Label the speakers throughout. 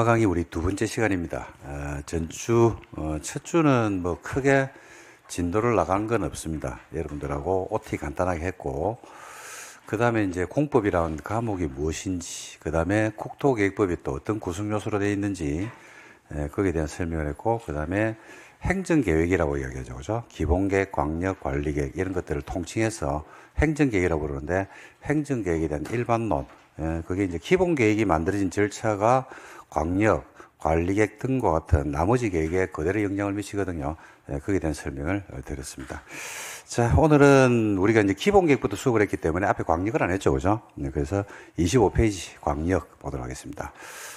Speaker 1: 강의 우리 두 번째 시간입니다. 전주 첫 주는 뭐 크게 진도를 나간 건 없습니다. 여러분들하고 OT 간단하게 했고, 그 다음에 이제 공법이라는 과목이 무엇인지, 그 다음에 국토계획법이 또 어떤 구성 요소로 되어 있는지, 거기에 대한 설명을 했고, 그 다음에 행정계획이라고 이야기하죠. 그죠? 기본계획, 광역, 관리계획 이런 것들을 통칭해서 행정계획이라고 부르는데, 행정계획에 대한 일반론, 그게 이제 기본계획이 만들어진 절차가 광역, 관리계획 등과 같은 나머지 계획에 그대로 영향을 미치거든요. 거기에 대한 설명을 드렸습니다. 자, 오늘은 우리가 이제 기본계획부터 수업을 했기 때문에 앞에 광역을 안 했죠. 그죠? 그래서 25페이지 광역 보도록 하겠습니다.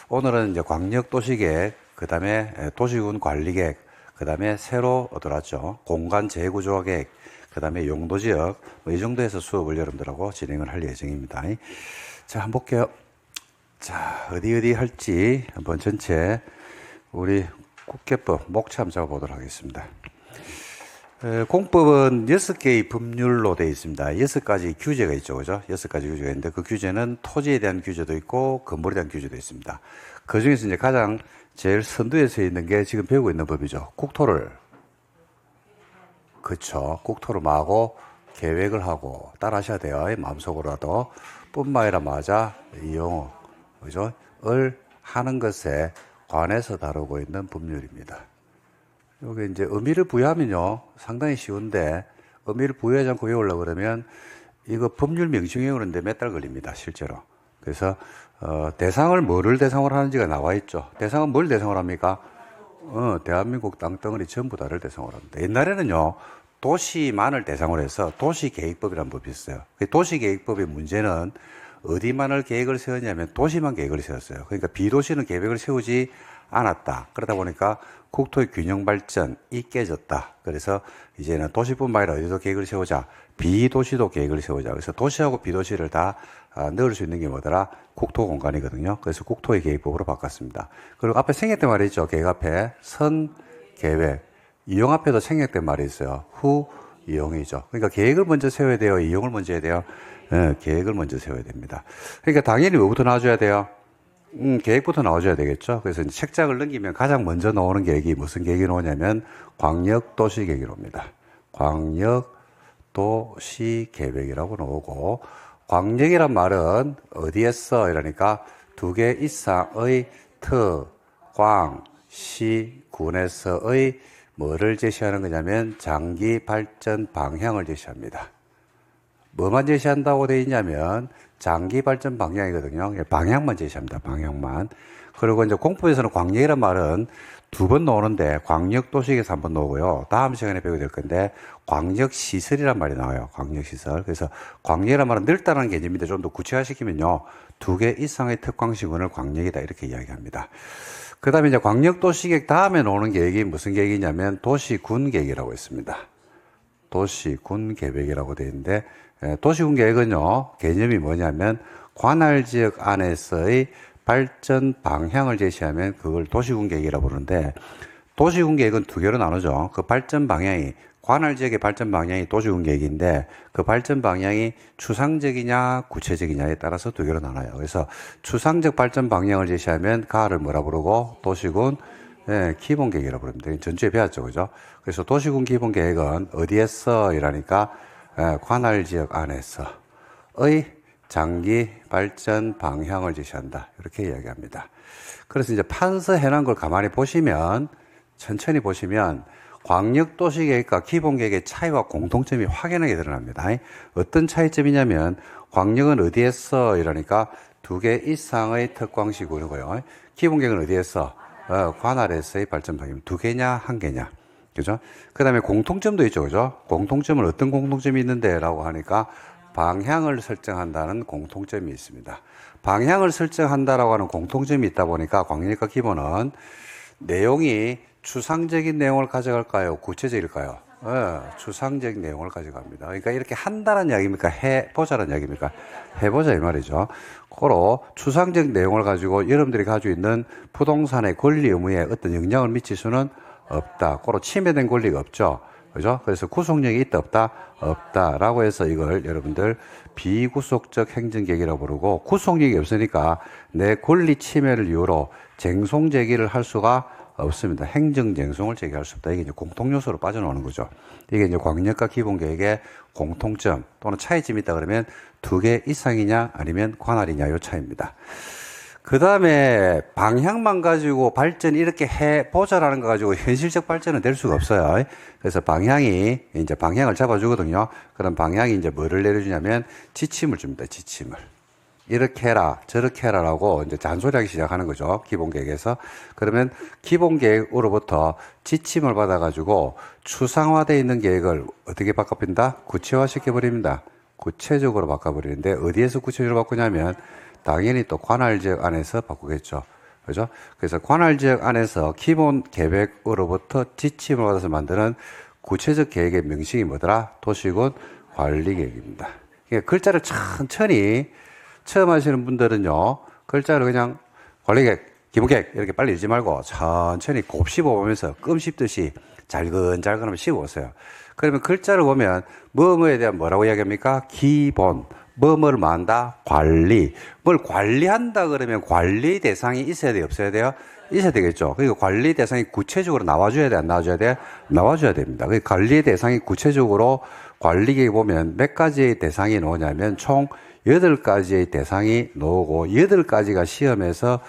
Speaker 1: 오늘은 이제 광역 도시계획, 그 다음에 도시군 관리계획, 그 다음에 새로 들어왔죠. 공간 재구조화 계획, 그 다음에 용도지역, 뭐 이 정도에서 수업을 여러분들하고 진행을 할 예정입니다. 자, 한번 볼게요. 자, 어디 할지 한번 전체 우리 국계법 목차 한번 잡아보도록 하겠습니다. 공법은 6개의 법률로 되어 있습니다. 6가지 규제가 있죠. 그죠? 6가지 규제가 있는데 그 규제는 토지에 대한 규제도 있고 건물에 대한 규제도 있습니다. 그 중에서 이제 가장 제일 선두에 서 있는 게 지금 배우고 있는 법이죠. 국토를, 그쵸. 국토를 마고 계획을 하고 따라 하셔야 돼요. 마음속으로라도. 뿐만 아니라 맞아, 이용, 그죠? 을 하는 것에 관해서 다루고 있는 법률입니다. 여기 이제 의미를 부여하면요, 상당히 쉬운데, 의미를 부여하지 않고 외우려고 그러면, 이거 법률 명칭 외우는데 몇 달 걸립니다, 실제로. 그래서, 대상을 뭐를 대상으로 하는지가 나와 있죠. 대상은 뭘 대상으로 합니까? 대한민국 땅덩어리 전부 다를 대상으로 합니다. 옛날에는요, 도시만을 대상으로 해서 도시계획법이라는 법이 있어요. 도시계획법의 문제는 어디만을 계획을 세웠냐면 도시만 계획을 세웠어요. 그러니까 비도시는 계획을 세우지 않았다. 그러다 보니까 국토의 균형 발전이 깨졌다. 그래서 이제는 도시뿐만 아니라 어디도 계획을 세우자. 비도시도 계획을 세우자. 그래서 도시하고 비도시를 다 넣을 수 있는 게 뭐더라? 국토 공간이거든요. 그래서 국토의 계획법으로 바꿨습니다. 그리고 앞에 생략된 말이 있죠. 계획 앞에 선, 계획. 이용 앞에도 생략된 말이 있어요. 후, 이용이죠. 그러니까 계획을 먼저 세워야 돼요. 이용을 먼저 해야 돼요. 계획을 먼저 세워야 됩니다. 그러니까 당연히 뭐부터 나와줘야 돼요? 계획부터 나와줘야 되겠죠. 그래서 이제 책장을 넘기면 가장 먼저 나오는 계획이 무슨 계획이 나오냐면 광역도시계획이 나옵니다. 광역도시계획이라고 나오고, 광역이란 말은 어디에 써? 이러니까 2개 이상의 트, 광, 시, 군에서의 뭐를 제시하는 거냐면 장기 발전 방향을 제시합니다. 뭐만 제시한다고 되어 있냐면 장기 발전 방향이거든요. 방향만 제시합니다. 방향만. 그리고 이제 공법에서는 광역이란 말은 2번 나오는데 광역도시계획에서 1번 나오고요. 다음 시간에 배우게 될 건데 광역시설이란 말이 나와요. 광역시설. 그래서 광역이란 말은 넓다는 개념인데 좀 더 구체화시키면요, 2개 이상의 특광시군을 광역이다 이렇게 이야기합니다. 그 다음에 이제 광역도시계획 다음에 나오는 계획이 무슨 계획이냐면 도시군계획이라고 있습니다. 도시군계획이라고 되어 있는데, 도시군계획은요, 개념이 뭐냐면 관할지역 안에서의 발전 방향을 제시하면 그걸 도시군계획이라고 부르는데, 도시군계획은 2개로 나누죠. 그 발전 방향이, 관할지역의 발전 방향이 도시군계획인데 그 발전 방향이 추상적이냐 구체적이냐에 따라서 2개로 나눠요. 그래서 추상적 발전 방향을 제시하면 가를 뭐라 부르고 도시군 기본계획이라고 부릅니다. 전주에 배웠죠. 그죠? 그래서 도시군 기본계획은 어디에서 이라니까 관할지역 안에서의 장기 발전 방향을 제시한다. 이렇게 이야기합니다. 그래서 이제 판서해놓은 걸 가만히 보시면, 천천히 보시면 광역도시계획과 기본계획의 차이와 공통점이 확연하게 드러납니다. 어떤 차이점이냐면 광역은 어디에서 이러니까 2개 이상의 특광시군이고요. 기본계획은 어디에서? 관할에서의 발전 방향. 2개냐 1개냐. 그죠? 그 다음에 공통점도 있죠. 그죠? 공통점은 어떤 공통점이 있는데 라고 하니까 방향을 설정한다는 공통점이 있습니다. 방향을 설정한다라고 하는 공통점이 있다 보니까 광역과 기본은 내용이 추상적인 내용을 가져갈까요? 구체적일까요? 추상적인 내용을 가져갑니다. 그러니까 이렇게 한다는 이야기입니까? 해보자는 이야기입니까? 해보자 이 말이죠. 고로 추상적 내용을 가지고 여러분들이 가지고 있는 부동산의 권리 의무에 어떤 영향을 미칠 수는 없다. 고로 침해된 권리가 없죠. 그죠? 그래서 구속력이 있다, 없다? 없다라고 해서 이걸 여러분들 비구속적 행정계획이라고 부르고, 구속력이 없으니까 내 권리 침해를 이유로 쟁송 제기를 할 수가 없습니다. 행정쟁송을 제기할 수 없다. 이게 이제 공통요소로 빠져나오는 거죠. 이게 이제 광역과 기본계획의 공통점 또는 차이점이 있다 그러면 두 개 이상이냐 아니면 관할이냐 요 차이입니다. 그 다음에 방향만 가지고 발전 이렇게 해보자라는 거 가지고 현실적 발전은 될 수가 없어요. 그래서 방향이 이제 방향을 잡아주거든요. 그럼 방향이 이제 뭐를 내려주냐면 지침을 줍니다. 지침을. 이렇게 해라, 저렇게 해라라고 이제 잔소리하기 시작하는 거죠. 기본계획에서. 그러면 기본계획으로부터 지침을 받아가지고 추상화되어 있는 계획을 어떻게 바꿔버린다? 구체화시켜버립니다. 구체적으로 바꿔버리는데 어디에서 구체적으로 바꾸냐면 당연히 또 관할지역 안에서 바꾸겠죠. 그죠? 그래서 관할지역 안에서 기본 계획으로부터 지침을 받아서 만드는 구체적 계획의 명칭이 뭐더라? 도시군 관리계획입니다. 그러니까 글자를 천천히 처음 하시는 분들은요, 글자를 그냥 관리계획, 기본계획 이렇게 빨리 읽지 말고 천천히 곱씹어보면서 껌 씹듯이 잘근잘근 하면 씹어보세요. 그러면 글자를 보면 뭐뭐에 대한 뭐라고 이야기합니까? 기본. 뭐뭐를 뭐 한다? 관리. 뭘 관리한다 그러면 관리 대상이 있어야 돼요? 없어야 돼요? 있어야 되겠죠. 그러니까 관리 대상이 구체적으로 나와줘야 돼? 안 나와줘야 돼? 나와줘야 됩니다. 그러니까 관리 대상이 구체적으로 관리계획 보면 몇 가지의 대상이 나오냐면 총 8가지의 대상이 나오고 8가지가 시험에서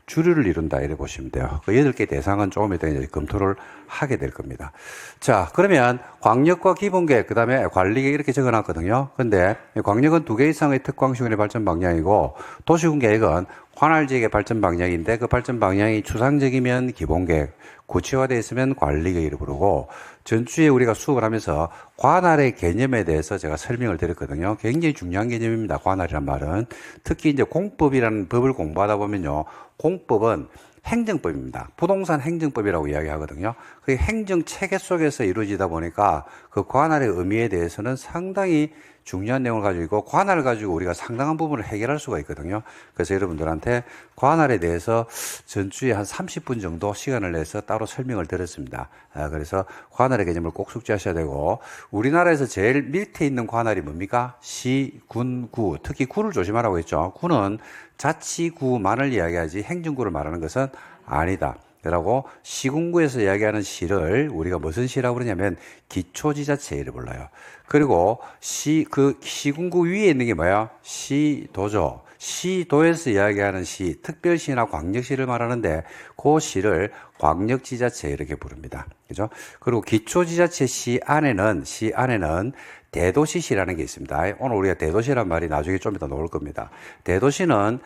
Speaker 1: 주류를 이룬다 이렇게 보시면 돼요. 그 8개 대상은 조금 이따 이제 검토를 하게 될 겁니다. 자, 그러면 광역과 기본계획, 그 다음에 관리계획 이렇게 적어놨거든요. 근데 광역은 2개 이상의 특광시군의 발전 방향이고 도시군계획은 관할지역의 발전 방향인데 그 발전 방향이 추상적이면 기본계획, 구체화되어 있으면 관리계획을 부르고 전주에 우리가 수업을 하면서 관할의 개념에 대해서 제가 설명을 드렸거든요. 굉장히 중요한 개념입니다. 관할이란 말은. 특히 이제 공법이라는 법을 공부하다 보면요. 공법은 행정법입니다. 부동산 행정법이라고 이야기하거든요. 그 행정 체계 속에서 이루어지다 보니까 그 관할의 의미에 대해서는 상당히 중요한 내용을 가지고 있고 관할을 가지고 우리가 상당한 부분을 해결할 수가 있거든요. 그래서 여러분들한테 관할에 대해서 전주에 한 30분 정도 시간을 내서 따로 설명을 드렸습니다. 그래서 관할의 개념을 꼭 숙지하셔야 되고 우리나라에서 제일 밑에 있는 관할이 뭡니까? 시, 군, 구. 특히 구를 조심하라고 했죠. 구는 자치구만을 이야기하지 행정구를 말하는 것은 아니다. 라고 시군구에서 이야기하는 시를 우리가 무슨 시라고 그러냐면 기초지자체를 불러요. 그리고 시군구 위에 있는 게 뭐야? 시도죠. 시도에서 이야기하는 시, 특별시나 광역시를 말하는데 그 시를 광역지자체 이렇게 부릅니다. 그죠? 그리고 기초지자체 시 안에는 대도시시라는 게 있습니다. 오늘 우리가 대도시란 말이 나중에 좀 이따 나올 겁니다. 대도시는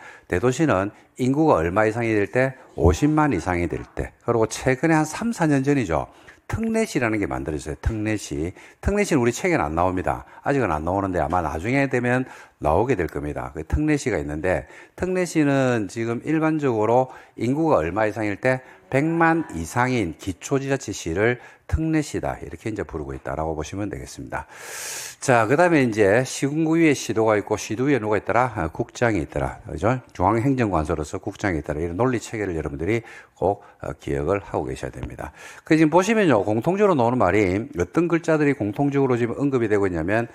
Speaker 1: 인구가 얼마 이상이 될 때? 50만 이상이 될 때. 그리고 최근에 한 3, 4년 전이죠. 특례시라는 게 만들어졌어요. 특례시. 특례시는 우리 책에는 안 나옵니다. 아직은 안 나오는데 아마 나중에 되면 나오게 될 겁니다. 그 특례시가 있는데 특례시는 지금 일반적으로 인구가 얼마 이상일 때 100만 이상인 기초지자체시를 특례시다. 이렇게 이제 부르고 있다라고 보시면 되겠습니다. 자, 그 다음에 이제 시군구 위에 시도가 있고 시도 위에 누가 있더라? 국장이 있더라. 그죠? 중앙행정관서로서 국장이 있더라. 이런 논리 체계를 여러분들이 꼭 기억을 하고 계셔야 됩니다. 그 지금 보시면요. 공통적으로 나오는 말이 어떤 글자들이 공통적으로 지금 언급이 되고 있냐면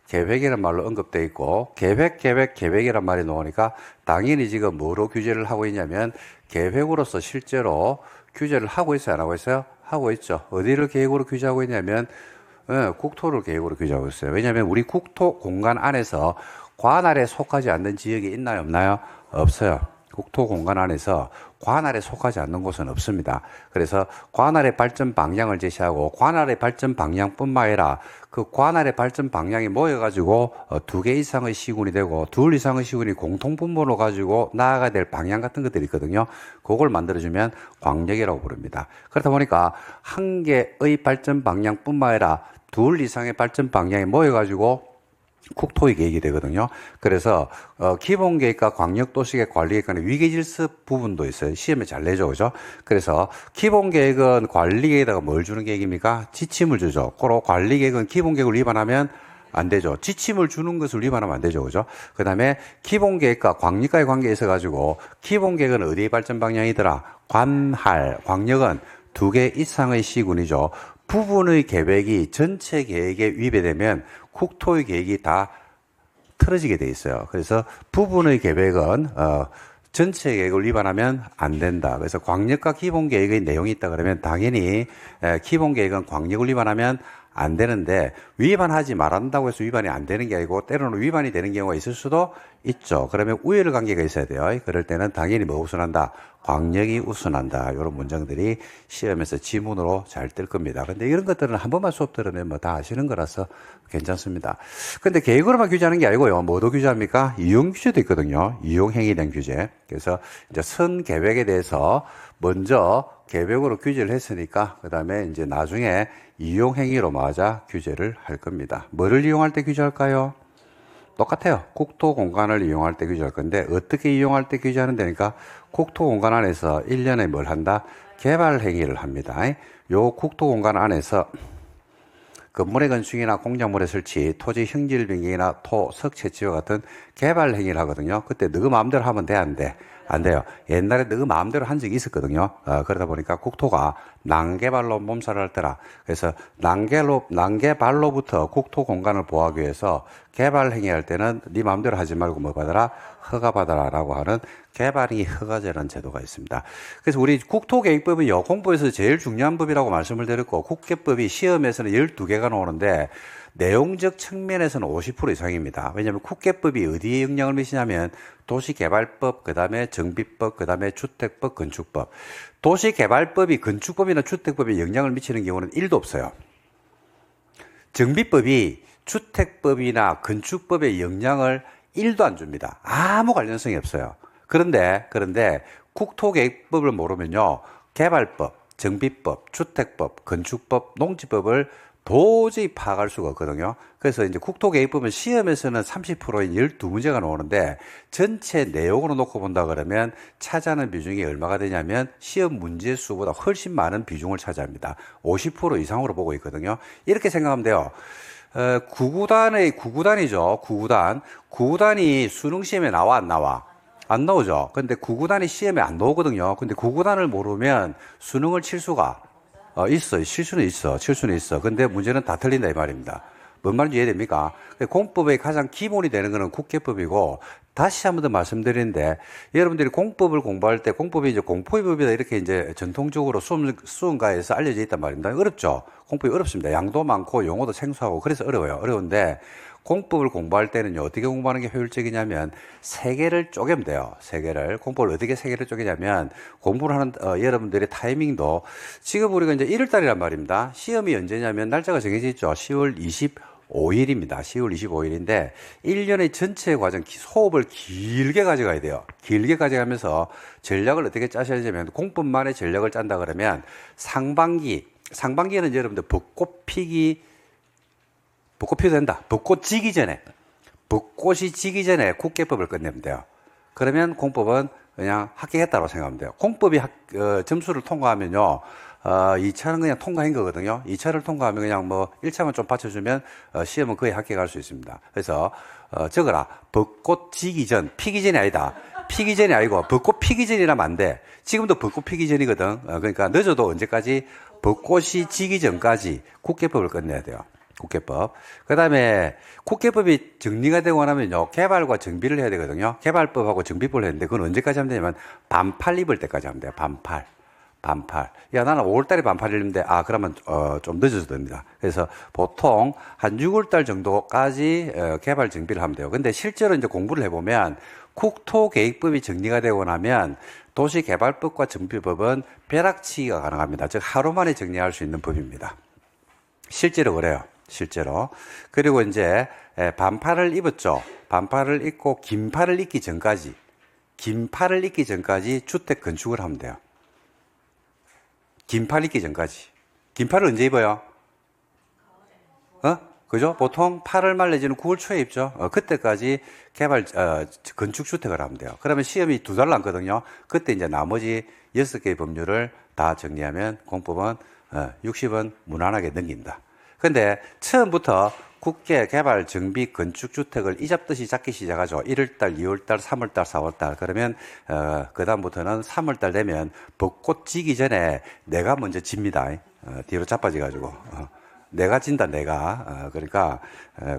Speaker 1: 계획이란 말로 언급되어 있고 계획이란 말이 나오니까 당연히 지금 뭐로 규제를 하고 있냐면 계획으로서 실제로 규제를 하고 있어요? 안 하고 있어요? 하고 있죠. 어디를 계획으로 규제하고 있냐면 국토를 계획으로 규제하고 있어요. 왜냐하면 우리 국토 공간 안에서 관할에 속하지 않는 지역이 있나요? 없나요? 없어요. 국토 공간 안에서 관할에 속하지 않는 곳은 없습니다. 그래서 관할의 발전 방향을 제시하고 관할의 발전 방향뿐만 아니라 그 관할의 발전 방향이 모여가지고 2개 이상의 시군이 되고 2 이상의 시군이 공통분모로 가지고 나아가야 될 방향 같은 것들이 있거든요. 그걸 만들어주면 광역이라고 부릅니다. 그렇다 보니까 한 개의 발전 방향뿐만 아니라 2 이상의 발전 방향이 모여가지고 국토의 계획이 되거든요. 그래서 기본계획과 광역도시계획 관리계획 간의 위계질서 부분도 있어요. 시험에 잘 내죠, 그죠? 그래서 기본계획은 관리계획에다가 뭘 주는 계획입니까? 지침을 주죠. 그리고 관리계획은 기본계획을 위반하면 안 되죠. 지침을 주는 것을 위반하면 안 되죠, 그죠? 그 다음에 기본계획과 광역과의 관계에 있어가지고 기본계획은 어디의 발전 방향이더라? 관할, 광역은 두 개 이상의 시군이죠. 부분의 계획이 전체 계획에 위배되면 국토의 계획이 다 틀어지게 돼 있어요. 그래서 부분의 계획은 전체 계획을 위반하면 안 된다. 그래서 광역과 기본 계획의 내용이 있다 그러면 당연히 기본 계획은 광역을 위반하면 안 되는데 위반하지 말한다고 해서 위반이 안 되는 게 아니고 때로는 위반이 되는 경우가 있을 수도 있죠. 그러면 우열 관계가 있어야 돼요. 그럴 때는 당연히 뭐 우선한다? 광역이 우선한다. 이런 문장들이 시험에서 지문으로 잘 뜰 겁니다. 근데 이런 것들은 한 번만 수업 들으면 뭐 다 아시는 거라서 괜찮습니다. 근데 계획으로만 규제하는 게 아니고요. 뭐도 규제합니까? 이용 규제도 있거든요. 이용 행위에 대한 규제. 그래서 이제 선 계획에 대해서 먼저 계획으로 규제를 했으니까 그 다음에 이제 나중에 이용 행위로 맞아 규제를 할 겁니다. 뭐를 이용할 때 규제할까요? 똑같아요. 국토 공간을 이용할 때 규제할 건데 어떻게 이용할 때 규제하는 데니까 국토 공간 안에서 1년에 뭘 한다? 개발 행위를 합니다. 요 국토 공간 안에서 건물의 건축이나 공작물의 설치, 토지 형질 변경이나 토, 석 채취와 같은 개발 행위를 하거든요. 그때 너 마음대로 하면 돼, 안 돼? 안 돼요. 옛날에 너 마음대로 한 적이 있었거든요. 그러다 보니까 국토가 난개발로 몸살을 앓더라. 그래서 난개발로부터 국토 공간을 보호하기 위해서 개발 행위할 때는 네 마음대로 하지 말고 뭐 받아라? 허가 받아라라고 하는 개발행위 허가제라는 제도가 있습니다. 그래서 우리 국토계획법은요, 공부에서 제일 중요한 법이라고 말씀을 드렸고, 국계법이 시험에서는 12개가 나오는데, 내용적 측면에서는 50% 이상입니다. 왜냐하면 국계법이 어디에 영향을 미치냐면 도시개발법, 그 다음에 정비법, 그 다음에 주택법, 건축법. 도시개발법이 건축법이나 주택법에 영향을 미치는 경우는 1도 없어요. 정비법이 주택법이나 건축법에 영향을 1도 안 줍니다. 아무 관련성이 없어요. 그런데 국토계획법을 모르면요, 개발법, 정비법, 주택법, 건축법, 농지법을 도저히 파악할 수가 없거든요. 그래서 이제 국토계획법은 시험에서는 30%인 12문제가 나오는데 전체 내용으로 놓고 본다 그러면 차지하는 비중이 얼마가 되냐면 시험 문제 수보다 훨씬 많은 비중을 차지합니다. 50% 이상으로 보고 있거든요. 이렇게 생각하면 돼요. 구구단이죠. 구구단이 수능 시험에 나와, 안 나와? 안 나오죠. 근데 구구단이 시험에 안 나오거든요. 근데 구구단을 모르면 수능을 칠 수가 있어. 칠 수는 있어. 근데 문제는 다 틀린다 이 말입니다. 뭔 말인지 이해됩니까? 공법의 가장 기본이 되는 것은 국계법이고, 다시 한 번 더 말씀드리는데, 여러분들이 공법을 공부할 때, 공법이 이제 공포의 법이다, 이렇게 이제 전통적으로 수험가에서 알려져 있단 말입니다. 어렵죠? 공법이 어렵습니다. 양도 많고, 용어도 생소하고, 그래서 어려워요. 어려운데, 공법을 공부할 때는요, 어떻게 공부하는 게 효율적이냐면, 세 개를 쪼개면 돼요. 세 개를. 공법을 어떻게 세 개를 쪼개냐면, 공부를 하는, 여러분들의 타이밍도, 지금 우리가 이제 1월달이란 말입니다. 시험이 언제냐면, 날짜가 정해져 있죠. 10월 25일입니다. 10월 25일인데, 1년의 전체 과정, 호흡을 길게 가져가야 돼요. 길게 가져가면서 전략을 어떻게 짜셔야 되냐면, 공법만의 전략을 짠다 그러면, 상반기에는 여러분들 벚꽃 피도 된다. 벚꽃이 지기 전에 국계법을 끝내면 돼요. 그러면 공법은 그냥 합격했다고 생각하면 돼요. 공법이 점수를 통과하면요, 2차는 그냥 통과한 거거든요. 2차를 통과하면 그냥 뭐 1차만 좀 받쳐주면 시험은 거의 합격할 수 있습니다. 그래서 적어라. 벚꽃 지기 전, 피기 전이 아니다. 피기 전이 아니고 벚꽃 피기 전이라면 안 돼. 지금도 벚꽃 피기 전이거든. 그러니까 늦어도 언제까지? 벚꽃이 지기 전까지 국계법을 끝내야 돼요. 국계법. 그 다음에 국계법이 정리가 되고 나면요, 개발과 정비를 해야 되거든요. 개발법하고 정비법을 했는데 그건 언제까지 하면 되냐면 반팔 입을 때까지 하면 돼요. 반팔. 야, 나는 5월달에 반팔 입는데, 그러면 좀 늦어도 됩니다. 그래서 보통 한 6월달 정도까지 개발 정비를 하면 돼요. 근데 실제로 이제 공부를 해보면 국토계획법이 정리가 되고 나면 도시개발법과 정비법은 벼락치기가 가능합니다. 즉 하루 만에 정리할 수 있는 법입니다. 실제로 그래요. 실제로. 그리고 이제 반팔을 입었죠. 반팔을 입고 긴팔을 입기 전까지 주택 건축을 하면 돼요. 긴팔 입기 전까지. 긴팔을 언제 입어요? 그죠? 보통 8월 말 내지는 9월 초에 입죠. 그때까지 건축주택을 하면 돼요. 그러면 시험이 2달 남거든요. 그때 이제 나머지 6개의 법률을 다 정리하면 공법은 60은 무난하게 넘긴다. 근데 처음부터 국계 개발 정비 건축 주택을 이잡듯이 잡기 시작하죠. 1월달, 2월달, 3월달, 4월달. 그러면 그다음부터는 3월달 되면 벚꽃 지기 전에 내가 먼저 집니다. 뒤로 자빠져 가지고 내가 진다, 내가. 그러니까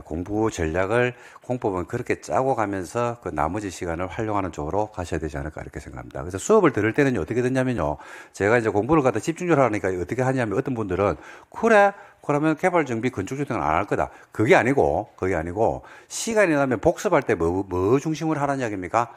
Speaker 1: 공부 전략을 공법은 그렇게 짜고 가면서 그 나머지 시간을 활용하는 쪽으로 가셔야 되지 않을까 이렇게 생각합니다. 그래서 수업을 들을 때는 어떻게 듣냐면요. 제가 이제 공부를 갖다 집중적으로 하니까 어떻게 하냐면 어떤 분들은 그래, 그러면 개발 정비 건축주택은 안 할 거다. 그게 아니고 시간이 나면 복습할 때 뭐 중심으로 하라는 이야기입니까?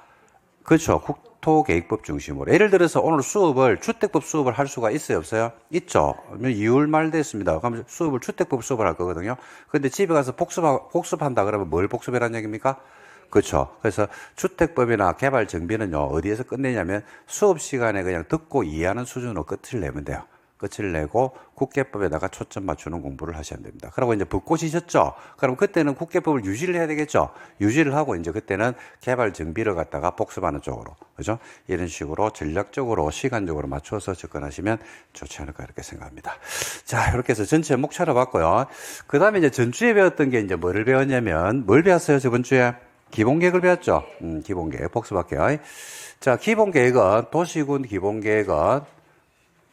Speaker 1: 그렇죠. 국토계획법 중심으로. 예를 들어서 오늘 수업을 주택법 수업을 할 수가 있어요, 없어요? 있죠. 2월 말 됐습니다. 그럼 수업을 주택법 수업을 할 거거든요. 근데 집에 가서 복습한다 그러면 뭘 복습이라는 얘기입니까? 그렇죠. 그래서 주택법이나 개발 정비는요, 어디에서 끝내냐면 수업 시간에 그냥 듣고 이해하는 수준으로 끝을 내면 돼요. 끝을 내고 국계법에다가 초점 맞추는 공부를 하셔야 됩니다. 그리고 이제 벚꽃이셨죠? 그럼 그때는 국계법을 유지를 해야 되겠죠? 유지를 하고 이제 그때는 개발 정비를 갖다가 복습하는 쪽으로. 그죠? 이런 식으로 전략적으로 시간적으로 맞춰서 접근하시면 좋지 않을까 이렇게 생각합니다. 자, 이렇게 해서 전체 목 차려봤고요. 그 다음에 이제 전주에 배웠던 게 이제 뭐를 배웠냐면 뭘 배웠어요? 저번 주에? 기본계획을 배웠죠? 기본계획 복습할게요. 자, 기본계획은 도시군 기본계획은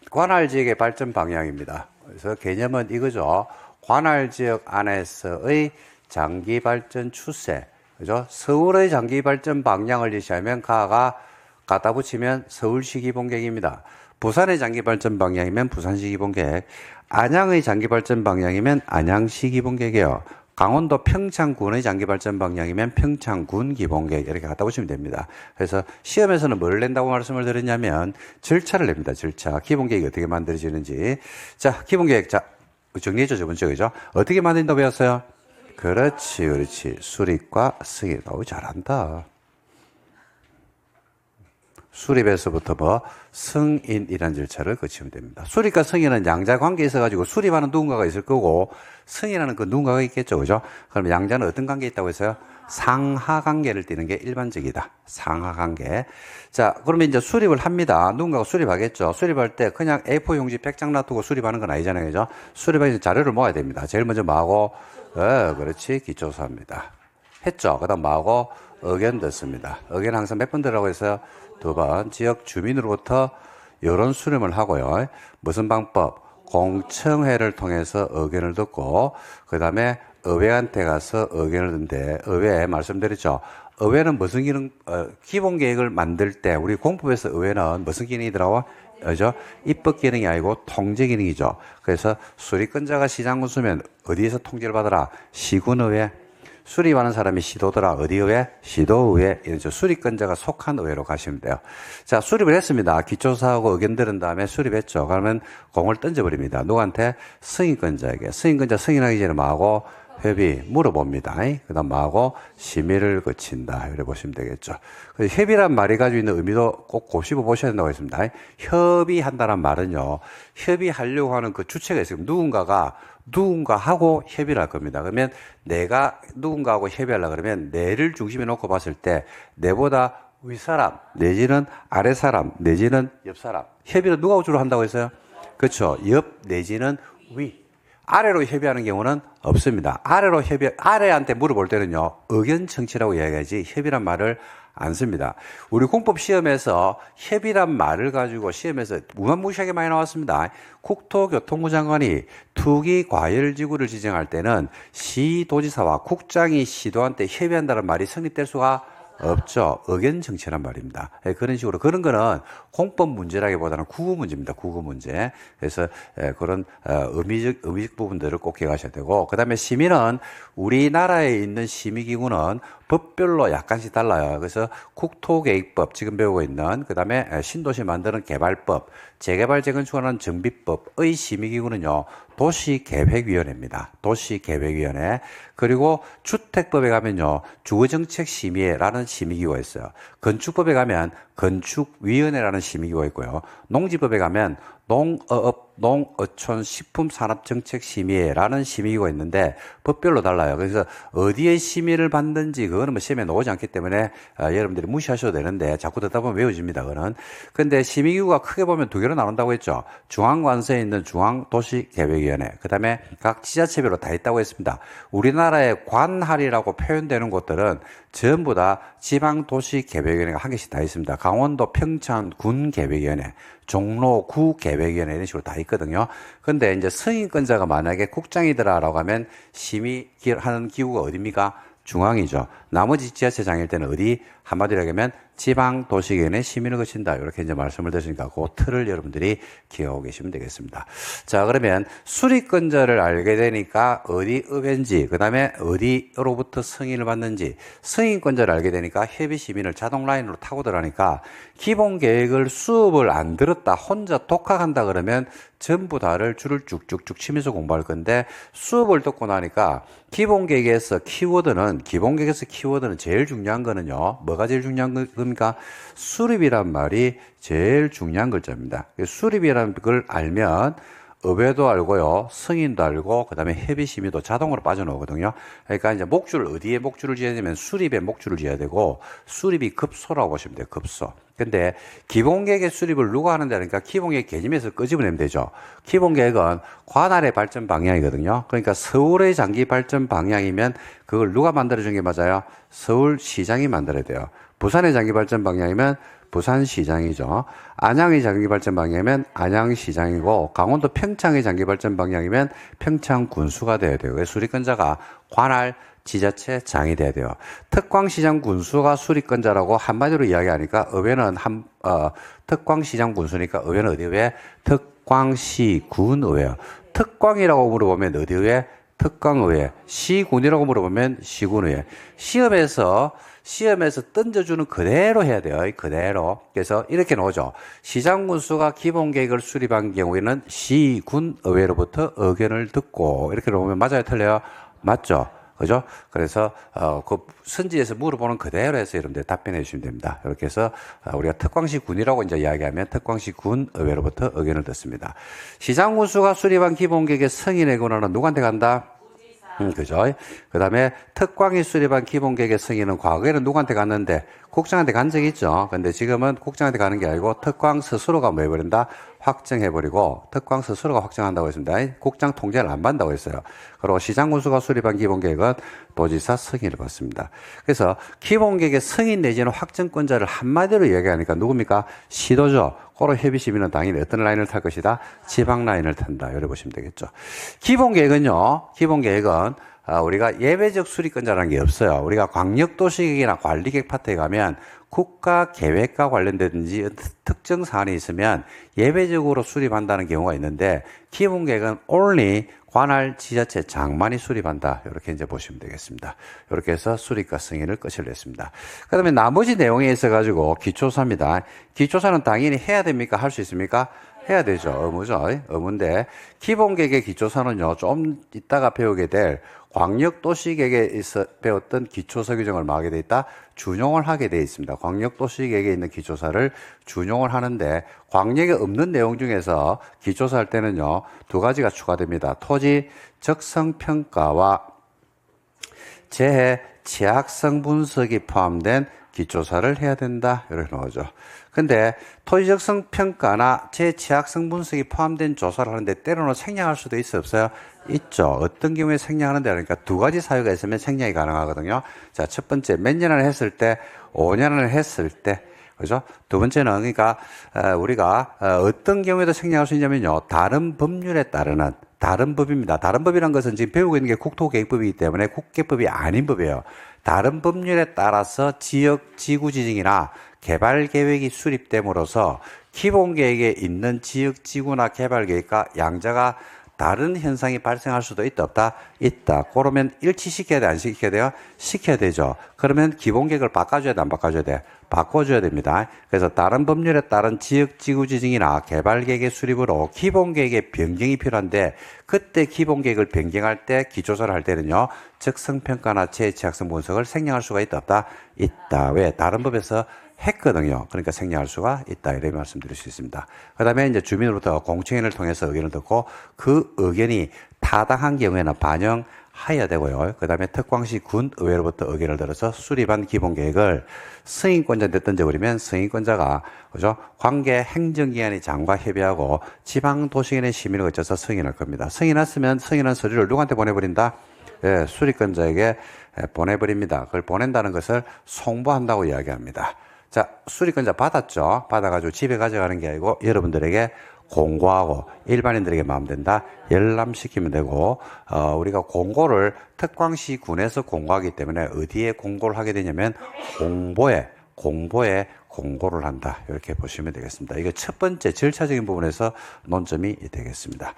Speaker 1: 관할지역의 발전 방향입니다. 그래서 개념은 이거죠. 관할지역 안에서의 장기 발전 추세. 그죠? 서울의 장기 발전 방향을 제시하면 가가 갖다 붙이면 서울시 기본계획입니다. 부산의 장기 발전 방향이면 부산시 기본계획. 안양의 장기 발전 방향이면 안양시 기본계획이에요. 강원도 평창군의 장기발전 방향이면 평창군 기본계획 이렇게 갖다 보시면 됩니다. 그래서 시험에서는 뭘 낸다고 말씀을 드렸냐면 절차를 냅니다. 절차. 기본계획이 어떻게 만들어지는지. 자, 기본계획. 자, 정리해줘. 저번 주에. 그죠? 어떻게 만든다고 배웠어요? 그렇지. 수립과 승인. 잘한다. 수립에서부터 뭐 승인이라는 절차를 거치면 됩니다. 수립과 승인은 양자 관계에 있어가지고 수립하는 누군가가 있을 거고 승인하는 그 누군가가 있겠죠. 그죠? 그럼 양자는 어떤 관계에 있다고 했어요? 상하 관계를 띠는 게 일반적이다. 상하 관계. 자, 그러면 이제 수립을 합니다. 누군가가 수립하겠죠. 수립할 때 그냥 A4 용지 100장 놔두고 수립하는 건 아니잖아요. 그죠? 수립하기 자료를 모아야 됩니다. 제일 먼저 뭐하고? 그렇지. 기초수합니다. 했죠. 그 다음 뭐하고? 의견 듣습니다. 의견 항상 몇 번 들으라고 했어요? 2번. 지역 주민으로부터 여론 수렴을 하고요. 무슨 방법? 공청회를 통해서 의견을 듣고 그 다음에 의회한테 가서 의견을 듣는데 의회 말씀드렸죠. 의회는 무슨 기능? 기본계획을 만들 때 우리 공법에서 의회는 무슨 기능이더라고? 그죠? 입법 기능이 아니고 통제 기능이죠. 그래서 수립권자가 시장군 수면 어디에서 통제를 받아라? 시군의회. 수립하는 사람이 시도더라. 어디 의회? 시도의회. 이런 수립권자가 속한 의회로 가시면 돼요. 자, 수립을 했습니다. 기초사하고 의견 들은 다음에 수립했죠. 그러면 공을 던져버립니다. 누구한테? 승인권자에게. 승인권자 승인하기 전에 뭐하고? 협의 물어봅니다. 그 다음 뭐하고? 심의를 거친다. 이래 보시면 되겠죠. 협의란 말이 가지고 있는 의미도 꼭 곱씹어 보셔야 된다고 했습니다. 협의한다는 말은요. 협의하려고 하는 그 주체가 있어요. 누군가하고 협의를 할 겁니다. 그러면 내가 누군가하고 협의하려고 그러면 내를 중심에 놓고 봤을 때 내보다 윗사람 내지는 아랫사람 내지는 옆사람. 협의를 누가 주로 한다고 했어요? 그렇죠. 옆 내지는 위. 아래로 협의하는 경우는 없습니다. 아래한테 물어볼 때는요, 의견 청취라고 이야기하지 협의란 말을 안 씁니다. 우리 공법 시험에서 협의란 말을 가지고 시험에서 무시하게 많이 나왔습니다. 국토교통부 장관이 투기 과열지구를 지정할 때는 시도지사와 국장이 시도한테 협의한다는 말이 성립될 수가 없죠. 의견 정치란 말입니다. 그런 식으로 그런 거는 공법 문제라기보다는 국어 문제입니다. 국어 문제. 그래서 그런 의미적 부분들을 꼭 기억하셔야 되고, 그 다음에 심의는 우리나라에 있는 심의기구는 법별로 약간씩 달라요. 그래서 국토계획법 지금 배우고 있는, 그 다음에 신도시 만드는 개발법, 재개발 재건축하는 정비법의 심의기구는요, 도시계획위원회입니다. 도시계획위원회. 그리고 주택법에 가면요, 주거정책심의회라는 심의기구가 있어요. 건축법에 가면 건축위원회라는 심의기구가 있고요. 농지법에 가면 농어업 농어촌식품산업정책심의회라는 심의기구가 있는데 법별로 달라요. 그래서 어디에 심의를 받는지 그거는 뭐 시험에 나오지 않기 때문에 여러분들이 무시하셔도 되는데 자꾸 듣다 보면 외워집니다. 그거는. 근데 심의기구가 크게 보면 두 개로 나눈다고 했죠. 중앙관서에 있는 중앙도시계획위원회, 그 다음에 각 지자체별로 다 있다고 했습니다. 우리나라의 관할이라고 표현되는 곳들은 전부 다 지방도시계획위원회가 한 개씩 다 있습니다. 강원도 평창군계획위원회, 종로구계획위원회 이런 식으로 다 있거든요. 근데 이제 승인권자가 만약에 국장이더라라고 하면 심의하는 기구가 어디입니까? 중앙이죠. 나머지 지자체장일 때는 어디? 한마디로 얘기하면 지방도시계획위원회 심의를 거친다. 이렇게 이제 말씀을 드리니까 그 틀을 여러분들이 기억하고 계시면 되겠습니다. 자, 그러면 수리권자를 알게 되니까 어디 의회인지, 그 다음에 어디로부터 승인을 받는지, 승인권자를 알게 되니까 협의시민을 자동 라인으로 타고 들어가니까 기본계획을 수업을 안 들었다, 혼자 독학한다 그러면 전부 다를 줄을 쭉쭉쭉 치면서 공부할 건데 수업을 듣고 나니까 기본계획에서 키워드는 제일 중요한 거는요. 뭐가 제일 중요한 겁니까? 수립이란 말이 제일 중요한 글자입니다. 수립이라는 걸 알면 의회도 알고요, 승인도 알고, 그 다음에 협의심의도 자동으로 빠져나오거든요. 그러니까 이제 어디에 목줄을 지어야 되면 수립에 목줄을 지어야 되고, 수립이 급소라고 보시면 돼요, 급소. 근데 기본계획의 수립을 누가 하는데 하니까 기본계획 개념에서 끄집어내면 되죠. 기본계획은 관할의 발전 방향이거든요. 그러니까 서울의 장기 발전 방향이면 그걸 누가 만들어준 게 맞아요? 서울시장이 만들어야 돼요. 부산의 장기 발전 방향이면 부산시장이죠. 안양의 장기발전 방향이면 안양시장이고, 강원도 평창의 장기발전 방향이면 평창군수가 돼야 돼요. 그래서 수리권자가 관할 지자체장이 돼야 돼요. 특광시장 군수가 수리권자라고 한마디로 이야기하니까 의회는 특광시장 군수니까 의회는 어디 의회? 특광시군의회요. 특광이라고 물어보면 어디 의회? 특광의회. 시군이라고 물어보면 시군의회. 시험에서 던져주는 그대로 해야 돼요. 그대로. 그래서 이렇게 나오죠. 시장군수가 기본계획을 수립한 경우에는 시군의회로부터 의견을 듣고, 이렇게 나오면 맞아요? 틀려요? 맞죠? 그죠? 그래서 그 선지에서 물어보는 그대로 해서 여러분들 답변해 주시면 됩니다. 이렇게 해서 우리가 특광시 군이라고 이제 이야기하면 특광시 군 의회로부터 의견을 듣습니다. 시장군수가 수립한 기본계획의 승인의 권한은 누구한테 간다? 그죠? 그 다음에 특광이 수립한 기본계획의 승인은 과거에는 누구한테 갔는데 국장한테 간 적이 있죠. 근데 지금은 국장한테 가는 게 아니고 특광 스스로가 뭐 해버린다? 확정해버리고 특광 스스로가 확정한다고 했습니다. 국장 통제를 안 받는다고 했어요. 그리고 시장군수가 수립한 기본계획은 도지사 승인을 받습니다. 그래서 기본계획의 승인 내지는 확정권자를 한마디로 얘기하니까 누굽니까? 시도죠. 고로 협의시민은 당연히 어떤 라인을 탈 것이다? 지방 라인을 탄다. 이렇게 보시면 되겠죠. 기본계획은 우리가 예외적 수립권자라는 게 없어요. 우리가 광역도시계획이나 관리계획 파트에 가면 국가계획과 관련되든지 특정 사안이 있으면 예외적으로 수립한다는 경우가 있는데, 기본계획은 only 관할 지자체장만이 수립한다. 이렇게 이제 보시면 되겠습니다. 이렇게 해서 수립과 승인을 끝을 냈습니다. 그 다음에 나머지 내용에 있어가지고 기초사입니다. 기초사는 당연히 해야 됩니까? 할 수 있습니까? 해야 되죠. 의무죠. 의무인데, 기본계획의 기초사는요, 좀 이따가 배우게 될 광역도시계획에서 배웠던 기초사 규정을 뭐 하게 돼 있다? 준용을 하게 돼 있습니다. 광역도시계획에 있는 기초사를 준용을 하는데, 광역에 없는 내용 중에서 기초사 할 때는요, 두 가지가 추가됩니다. 토지 적성평가와 재해 취약성 분석이 포함된 기초사를 해야 된다. 이렇게 나오죠. 근데 토지적성 평가나 재취약성 분석이 포함된 조사를 하는데 때로는 생략할 수도 있어 없어요? 있죠. 어떤 경우에 생략하는데 그러니까 두 가지 사유가 있으면 생략이 가능하거든요. 자, 첫 번째 몇 년을 했을 때, 5년을 했을 때, 그죠? 두 번째는 그러니까 우리가 어떤 경우에도 생략할 수 있냐면요, 다른 법률에 따르는 다른 법입니다. 다른 법이란 것은 지금 배우고 있는 게 국토계획법이기 때문에 국계법이 아닌 법이에요. 다른 법률에 따라서 지역 지구지정이나 개발계획이 수립됨으로써 기본계획에 있는 지역지구나 개발계획과 양자가 다른 현상이 발생할 수도 있다 없다? 있다. 그러면 일치시켜야 돼? 안 시켜야 돼요? 시켜야 되죠. 그러면 기본계획을 바꿔줘야 돼? 안 바꿔줘야 돼? 바꿔줘야 됩니다. 그래서 다른 법률에 따른 지역지구지정이나 개발계획의 수립으로 기본계획의 변경이 필요한데, 그때 기본계획을 변경할 때 기초사를 할 때는요, 적성평가나 재취약성 분석을 생략할 수가 있다 없다? 있다. 왜? 다른 법에서 했거든요. 그러니까 생략할 수가 있다. 이렇게 말씀드릴 수 있습니다. 그 다음에 이제 주민으로부터 공청회를 통해서 의견을 듣고 그 의견이 타당한 경우에는 반영하여야 되고요. 그 다음에 특광시 군의회로부터 의견을 들어서 수립한 기본계획을 승인권자한테 던져버리면 승인권자가 그죠? 관계 행정기관의 장과 협의하고 지방도시계의 심의를 거쳐서 승인할 겁니다. 승인했으면 승인한 서류를 누구한테 보내버린다? 예, 수립권자에게 보내버립니다. 그걸 보낸다는 것을 송부한다고 이야기합니다. 자, 수립권자 받았죠? 받아가지고 집에 가져가는 게 아니고 여러분들에게 공고하고 일반인들에게 마음 된다 열람시키면 되고, 우리가 공고를 특광시 군에서 공고하기 때문에 어디에 공고를 하게 되냐면 공보에 공고를 한다. 이렇게 보시면 되겠습니다. 이게 첫 번째 절차적인 부분에서 논점이 되겠습니다.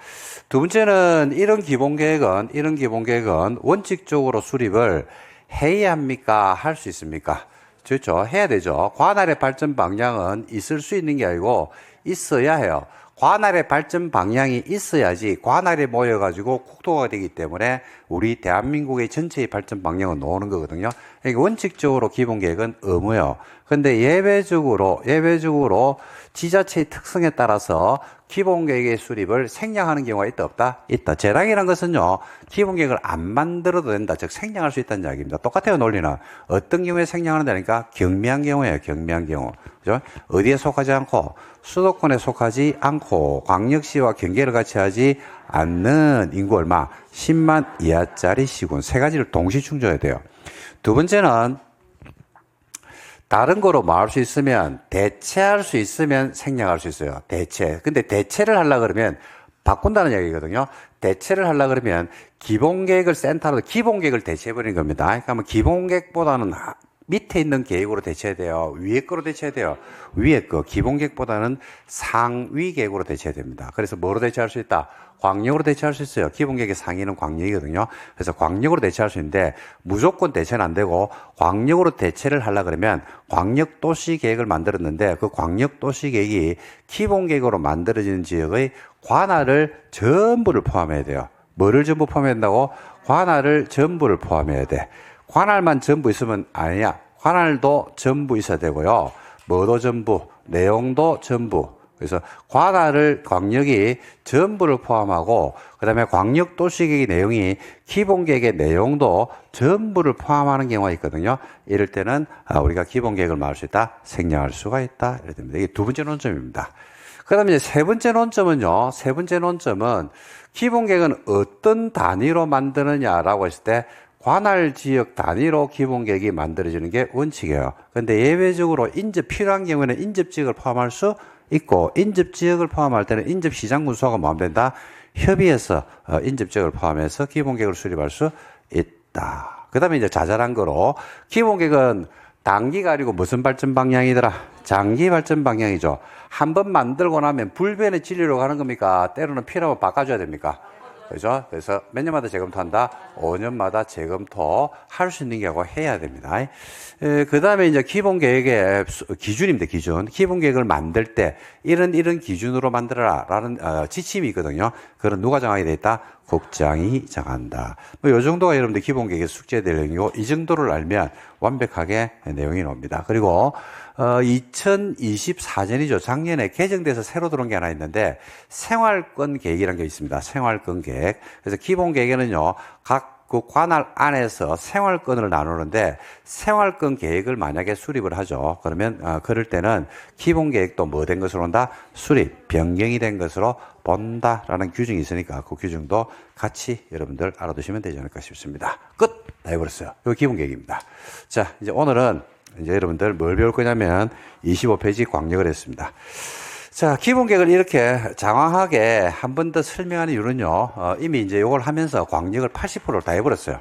Speaker 1: 두 번째는 이런 기본계획은 원칙적으로 수립을 해야 합니까? 할 수 있습니까? 그렇죠. 해야 되죠. 관할의 발전 방향은 있을 수 있는 게 아니고 있어야 해요. 관할의 발전 방향이 있어야지 관할에 모여가지고 국토가 되기 때문에 우리 대한민국의 전체의 발전 방향은 나오는 거거든요. 그러니까 원칙적으로 기본계획은 의무예요. 근데 예외적으로 지자체의 특성에 따라서 기본계획의 수립을 생략하는 경우가 있다 없다? 있다. 재량이란 것은요, 기본계획을 안 만들어도 된다. 즉 생략할 수 있다는 이야기입니다. 똑같아요, 논리는. 어떤 경우에 생략하는다니까? 경미한 경우예요. 경미한 경우. 그죠? 어디에 속하지 않고 수도권에 속하지 않고 광역시와 경계를 같이 하지 않는 인구 얼마? 10만 이하짜리 시군. 세 가지를 동시 충족해야 돼요. 두 번째는 다른 거로 뭐 할 수 있으면, 대체할 수 있으면 생략할 수 있어요. 대체. 근데 대체를 하려고 그러면 바꾼다는 얘기거든요. 대체를 하려고 그러면 기본계획을 센터로 기본계획을 대체해버리는 겁니다. 그러니까 뭐 기본계획보다는 밑에 있는 계획으로 대체해야 돼요. 위에 거로 대체해야 돼요. 위에 거. 기본계획보다는 상위 계획으로 대체해야 됩니다. 그래서 뭐로 대체할 수 있다? 광역으로 대체할 수 있어요. 기본계획의 상위는 광역이거든요. 그래서 광역으로 대체할 수 있는데 무조건 대체는 안 되고 광역으로 대체를 하려고 그러면 광역도시계획을 만들었는데 그 광역도시계획이 기본계획으로 만들어지는 지역의 관할을 전부를 포함해야 돼요. 뭐를 전부 포함해야 된다고? 관할을 전부를 포함해야 돼. 관할만 전부 있으면 아니야. 관할도 전부 있어야 되고요. 뭐도 전부, 내용도 전부. 그래서 관할을 광역이 전부를 포함하고 그다음에 광역도시계획의 내용이 기본계획의 내용도 전부를 포함하는 경우가 있거든요. 이럴 때는 우리가 기본계획을 말할 수 있다. 생략할 수가 있다. 이렇게 됩니다. 이게 두 번째 논점입니다. 그다음에 이제 세 번째 논점은요. 세 번째 논점은 기본계획은 어떤 단위로 만드느냐라고 했을 때 관할 지역 단위로 기본계획이 만들어지는 게 원칙이에요. 그런데 예외적으로 인접 필요한 경우에는 인접지역을 포함할 수 있고 인접지역을 포함할 때는 인접시장 군수하고 뭐 하면 된다? 협의해서 인접지역을 포함해서 기본계획을 수립할 수 있다. 그 다음에 이제 자잘한 거로 기본계획은 단기가 아니고 무슨 발전 방향이더라? 장기 발전 방향이죠. 한번 만들고 나면 불변의 진리로 가는 겁니까? 때로는 필요하면 바꿔줘야 됩니까? 그죠? 그래서 몇 년마다 재검토한다? 5년마다 재검토 할 수 있는 경우가 해야 됩니다. 그 다음에 이제 기본계획의 기준입니다, 기준. 기본계획을 만들 때, 이런 기준으로 만들어라. 라는, 지침이 있거든요. 그건 누가 정하게 돼 있다? 국장이 정한다. 뭐, 요 정도가 여러분들 기본계획의 숙제될 내용이고, 이 정도를 알면 완벽하게 내용이 나옵니다. 그리고, 2024년이죠. 작년에 개정돼서 새로 들어온 게 하나 있는데 생활권 계획이라는 게 있습니다. 생활권 계획. 그래서 기본 계획에는요. 각 그 관할 안에서 생활권을 나누는데 생활권 계획을 만약에 수립을 하죠. 그러면 그럴 때는 기본 계획도 뭐 된 것으로 본다? 수립, 변경이 된 것으로 본다라는 규정이 있으니까 그 규정도 같이 여러분들 알아두시면 되지 않을까 싶습니다. 끝! 다 해버렸어요. 이거 기본 계획입니다. 자, 이제 오늘은 이제 여러분들 뭘 배울 거냐면 25페이지 광역을 했습니다. 자, 기본계획을 이렇게 장황하게 한 번 더 설명하는 이유는요, 이미 이제 이걸 하면서 광역을 80%를 다 해버렸어요.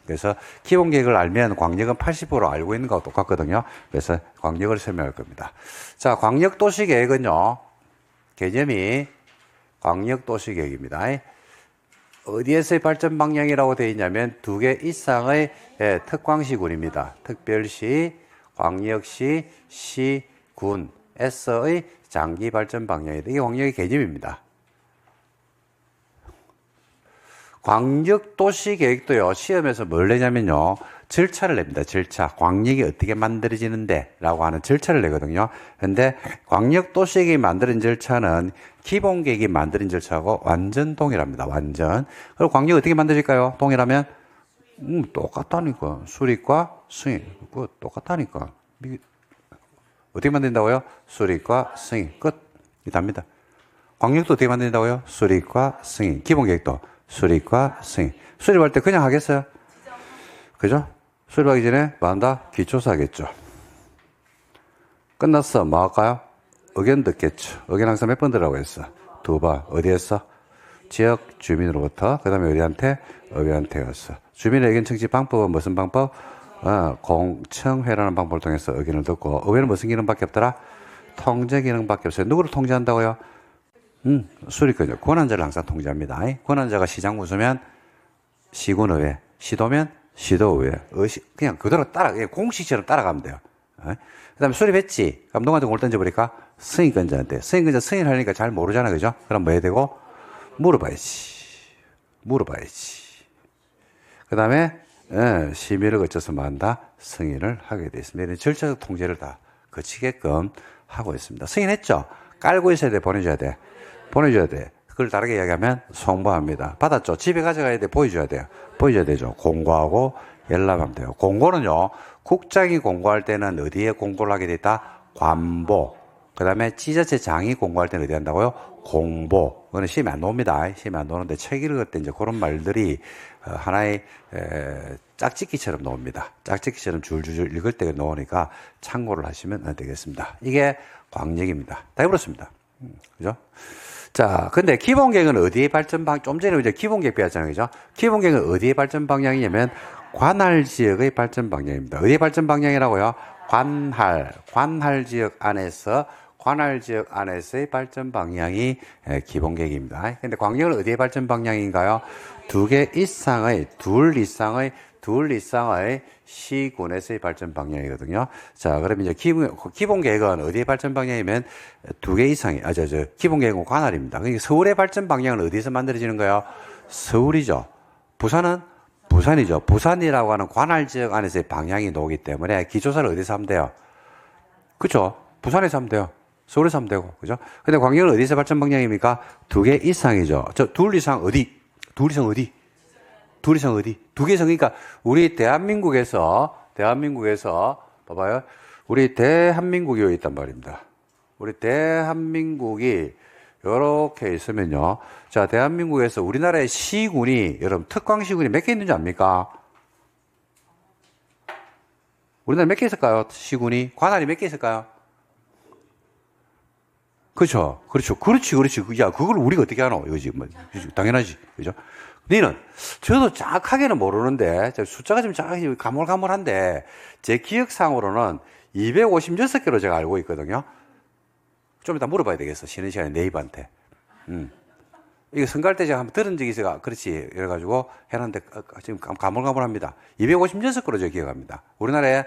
Speaker 1: 그래서 기본계획을 알면 광역은 80% 알고 있는 거하고 똑같거든요. 그래서 광역을 설명할 겁니다. 자, 광역도시계획은요, 개념이 광역도시계획입니다. 어디에서의 발전 방향이라고 되어 있냐면 두 개 이상의 특광시군입니다. 특별시, 광역시, 시군에서의 장기 발전 방향이다. 이게 광역의 개념입니다. 광역도시계획도요, 시험에서 뭘 내냐면요, 절차를 냅니다. 절차. 광역이 어떻게 만들어지는데 라고 하는 절차를 내거든요. 근데 광역도시계획이 만드는 절차는 기본계획이 만드는 절차하고 완전 동일합니다. 완전. 그리고 광역이 어떻게 만들어질까요? 동일하면? 똑같다니까. 수립과 승인. 그거 똑같다니까. 어떻게 만든다고요? 수립과 승인. 끝. 이 답니다. 광역도 어떻게 만든다고요? 수립과 승인. 기본계획도 수립과 승인. 수립할 때 그냥 하겠어요? 그죠? 수립하기 전에 뭐 한다? 기초사 하겠죠. 끝났어. 뭐 할까요? 의견 듣겠죠. 의견 항상 몇 번 들으라고 했어? 2번. 어디에서? 지역 주민으로부터. 그 다음에 어디한테? 의회한테 갔어. 주민의 의견 청취 방법은 무슨 방법? 공청회라는 방법을 통해서 의견을 듣고, 의회는 무슨 기능밖에 없더라? 통제 기능밖에 없어요. 누구를 통제한다고요? 수립권이죠. 권한자를 항상 통제합니다. 권한자가 시장 무수면 시군의회, 시도면 시도의회. 그냥 그대로 공식처럼 따라가면 돼요. 그 다음에 수립했지? 그럼 누구한테 공 던져버릴까? 승인권자한테. 승인권자 승인하려니까 잘 모르잖아. 그죠? 그럼 뭐 해야 되고? 물어봐야지. 그 다음에 심의를 거쳐서 뭐 한다? 승인을 하게 되어 있습니다. 이런 절차적 통제를 다 거치게끔 하고 있습니다. 승인했죠? 깔고 있어야 돼? 보내줘야 돼? 보내줘야 돼. 그걸 다르게 이야기하면 송부합니다. 받았죠? 집에 가져가야 돼? 보여줘야 돼요? 보여줘야 되죠. 공고하고 연락하면 돼요. 공고는요, 국장이 공고할 때는 어디에 공고를 하게 돼 있다? 관보. 그 다음에 지자체장이 공고할 때는 어디 한다고요? 공보. 그거는 시험에 안 나옵니다. 시험에 안 나오는데 책 읽을 때 이제 그런 말들이 하나의 짝짓기처럼 나옵니다. 짝짓기처럼 줄줄줄 읽을 때 나오니까 참고를 하시면 되겠습니다. 이게 광역입니다. 다 해버렸습니다. 그죠? 자, 근데 기본계획은 어디에 좀 전에 이제 기본계획 배웠잖아요. 그죠? 기본계획은 어디에 발전 방향이냐면 관할 지역의 발전 방향입니다. 어디에 발전 방향이라고요? 관할 지역 안에서의 발전 방향이 기본계획입니다. 근데 광역은 어디에 발전 방향인가요? 둘 이상의 시군에서의 발전 방향이거든요. 자, 그러면 이제 기본계획은 어디에 발전 방향이면 2개 이상이, 기본계획은 관할입니다. 그러니까 서울의 발전 방향은 어디서 만들어지는 거예요? 서울이죠. 부산은? 부산이죠. 부산이라고 하는 관할 지역 안에서의 방향이 나오기 때문에 기초사를 어디서 하면 돼요? 그쵸? 부산에서 하면 돼요. 서울에서 하면 되고, 그죠? 근데 광역은 어디서 발전 방향입니까? 2개 이상이죠. 둘 이상 어디? 2개 이상, 그러니까, 우리 대한민국에서, 봐봐요. 우리 대한민국이 여기 있단 말입니다. 우리 대한민국이 요렇게 있으면요. 자, 대한민국에서 우리나라의 시군이, 여러분, 특광시군이 몇 개 있는지 압니까? 우리나라 몇 개 있을까요? 시군이? 관할이 몇 개 있을까요? 그렇죠. 그렇지. 야, 그걸 우리가 어떻게 하노? 이거지. 뭐, 당연하지. 그죠? 너는, 저도 정확하게는 모르는데, 숫자가 좀 정확히 가물가물한데, 제 기억상으로는 256개로 제가 알고 있거든요. 좀 이따 물어봐야 되겠어. 쉬는 시간에 네이버한테. 이거 선거할 때 제가 한번 들은 적이 있어요. 그렇지. 이래가지고 해놨는데, 지금 가물가물합니다. 256개로 제가 기억합니다. 우리나라에,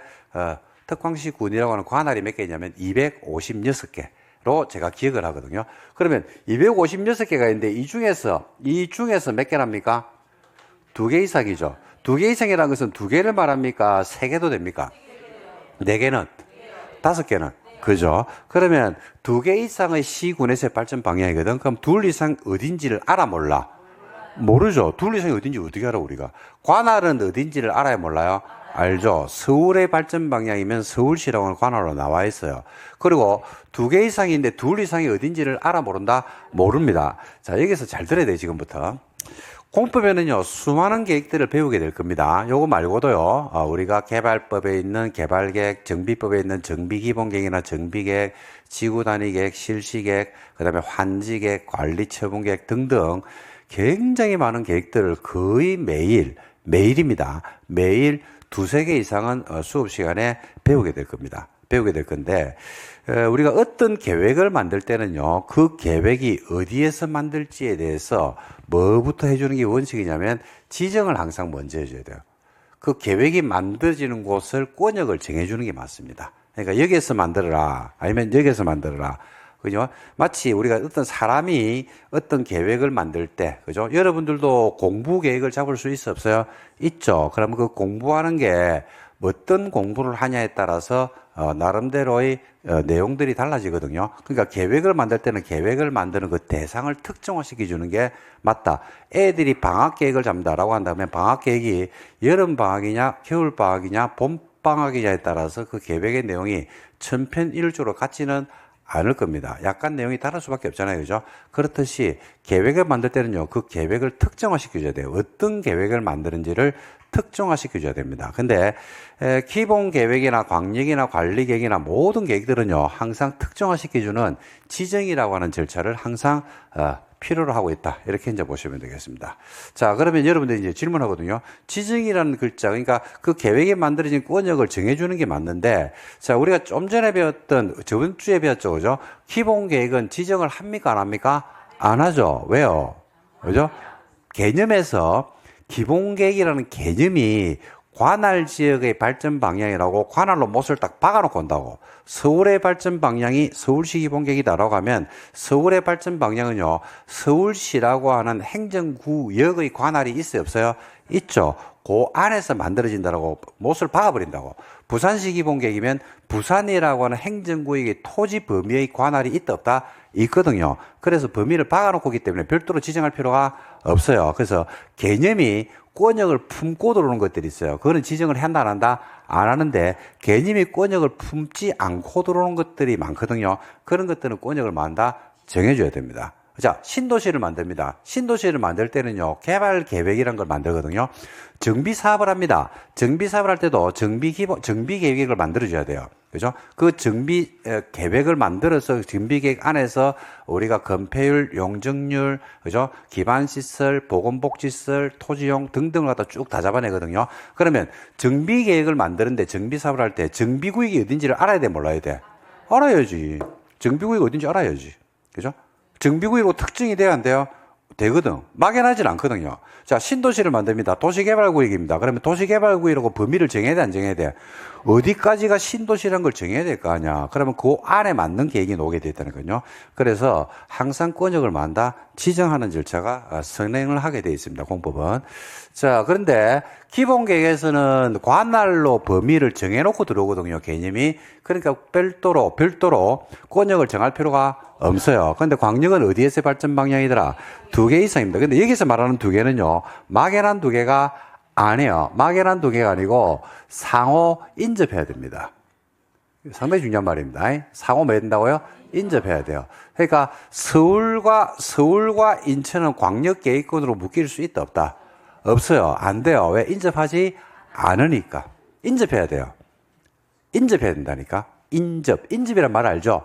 Speaker 1: 특광시군이라고 하는 관할이 몇 개냐면 256개. 로 제가 기억을 하거든요. 그러면 256개가 있는데 이 중에서 몇 개랍니까? 2개 이상이죠. 2개 이상이라는 것은 2개를 말합니까? 3개도 됩니까? 4개는? 5개는? 그죠? 그러면 2개 이상의 시군에서의 발전 방향이거든. 그럼 둘 이상 어딘지를 알아 몰라? 모르죠. 둘 이상이 어딘지 어떻게 알아 우리가? 관할은 어딘지를 알아야 몰라요? 알죠. 서울의 발전 방향이면 서울시라고 하는 관할로 나와 있어요. 그리고 2개 이상인데 둘 이상이 어딘지를 알아 모른다? 모릅니다. 자, 여기서 잘 들어야 돼요, 지금부터. 공법에는요, 수많은 계획들을 배우게 될 겁니다. 요거 말고도요, 우리가 개발법에 있는 개발계획, 정비법에 있는 정비기본계획이나 정비계획, 지구단위계획, 실시계획, 그 다음에 환지계획, 관리처분계획 등등 굉장히 많은 계획들을 거의 매일입니다. 매일 2-3개 이상은 수업 시간에 배우게 될 겁니다. 배우게 될 건데, 우리가 어떤 계획을 만들 때는요, 그 계획이 어디에서 만들지에 대해서 뭐부터 해주는 게 원칙이냐면, 지정을 항상 먼저 해줘야 돼요. 그 계획이 만들어지는 곳을 권역을 정해주는 게 맞습니다. 그러니까 여기에서 만들어라, 아니면 여기에서 만들어라. 그죠? 마치 우리가 어떤 사람이 어떤 계획을 만들 때, 그죠? 여러분들도 공부 계획을 잡을 수 있어 없어요? 있죠. 그러면 그 공부하는 게 어떤 공부를 하냐에 따라서 나름대로의 내용들이 달라지거든요. 그러니까 계획을 만들 때는 계획을 만드는 그 대상을 특정화시켜 주는 게 맞다. 애들이 방학 계획을 잡는다라고 한다면 방학 계획이 여름 방학이냐, 겨울 방학이냐, 봄 방학이냐에 따라서 그 계획의 내용이 천편일조로 같지는 않을 겁니다. 약간 내용이 다를 수밖에 없잖아요. 그죠? 그렇듯이 계획을 만들 때는요, 그 계획을 특정화시켜줘야 돼요. 어떤 계획을 만드는지를 특정화시켜줘야 됩니다. 근데 기본 계획이나 광역이나 관리 계획이나 모든 계획들은요, 항상 특정화시켜주는 지정이라고 하는 절차를 항상 필요로 하고 있다. 이렇게 이제 보시면 되겠습니다. 자, 그러면 여러분들이 이제 질문하거든요. 지정이라는 글자, 그러니까 그 계획에 만들어진 권역을 정해주는 게 맞는데, 자, 우리가 좀 전에 배웠던, 저번 주에 배웠죠. 그죠? 기본 계획은 지정을 합니까? 안 합니까? 안 하죠. 왜요? 그죠? 개념에서 기본 계획이라는 개념이 관할 지역의 발전 방향이라고 관할로 못을 딱 박아놓고 온다고. 서울의 발전 방향이 서울시 기본 계획이다라고 하면 서울의 발전 방향은요, 서울시라고 하는 행정구역의 관할이 있어요, 없어요? 있죠. 그 안에서 만들어진다라고 못을 박아버린다고. 부산시 기본 계획이면 부산이라고 하는 행정구역의 토지 범위의 관할이 있다 없다? 있거든요. 그래서 범위를 박아놓고 있기 때문에 별도로 지정할 필요가 없어요. 그래서 개념이 권역을 품고 들어오는 것들이 있어요. 그거는 지정을 한다 안 한다? 안 하는데 개념이 권역을 품지 않고 들어오는 것들이 많거든요. 그런 것들은 권역을 만다 정해줘야 됩니다. 자, 신도시를 만듭니다. 신도시를 만들 때는요, 개발 계획이라는 걸 만들거든요. 정비 사업을 합니다. 정비 사업을 할 때도 정비 계획을 만들어줘야 돼요. 그죠? 그 정비 계획을 만들어서 정비 계획 안에서 우리가 건폐율, 용적률, 그죠? 기반시설, 보건복지시설, 토지용 등등을 갖다 쭉 다 잡아내거든요. 그러면 정비 계획을 만드는데 정비 사업을 할 때 정비구역이 어딘지를 알아야 돼, 몰라야 돼? 알아야지. 정비구역이 어딘지 알아야지. 그죠? 정비구역으로 특징이 돼야 안 돼요? 되거든. 막연하진 않거든요. 자, 신도시를 만듭니다. 도시개발구역입니다. 그러면 도시개발구역이라고 범위를 정해야 돼, 안 정해야 돼? 어디까지가 신도시라는 걸 정해야 될 거 아니야. 그러면 그 안에 맞는 계획이 나오게 돼 있다는 거죠. 그래서 항상 권역을 만다 지정하는 절차가 선행을 하게 돼 있습니다. 공법은. 자, 그런데 기본 계획에서는 관할로 범위를 정해놓고 들어오거든요. 개념이. 그러니까 별도로 권역을 정할 필요가 없어요. 그런데 광역은 어디에서 발전 방향이더라? 2개 이상입니다. 근데 여기서 말하는 2개는요, 막연한 2개가 아니에요. 막연한 2개가 아니고 상호 인접해야 됩니다. 상당히 중요한 말입니다. 상호 뭐 해야 된다고요? 인접해야 돼요. 그러니까 서울과 인천은 광역 계획권으로 묶일 수 있다 없다? 없어요. 안 돼요. 왜? 인접하지 않으니까. 인접해야 돼요. 인접해야 된다니까. 인접이란 말 알죠?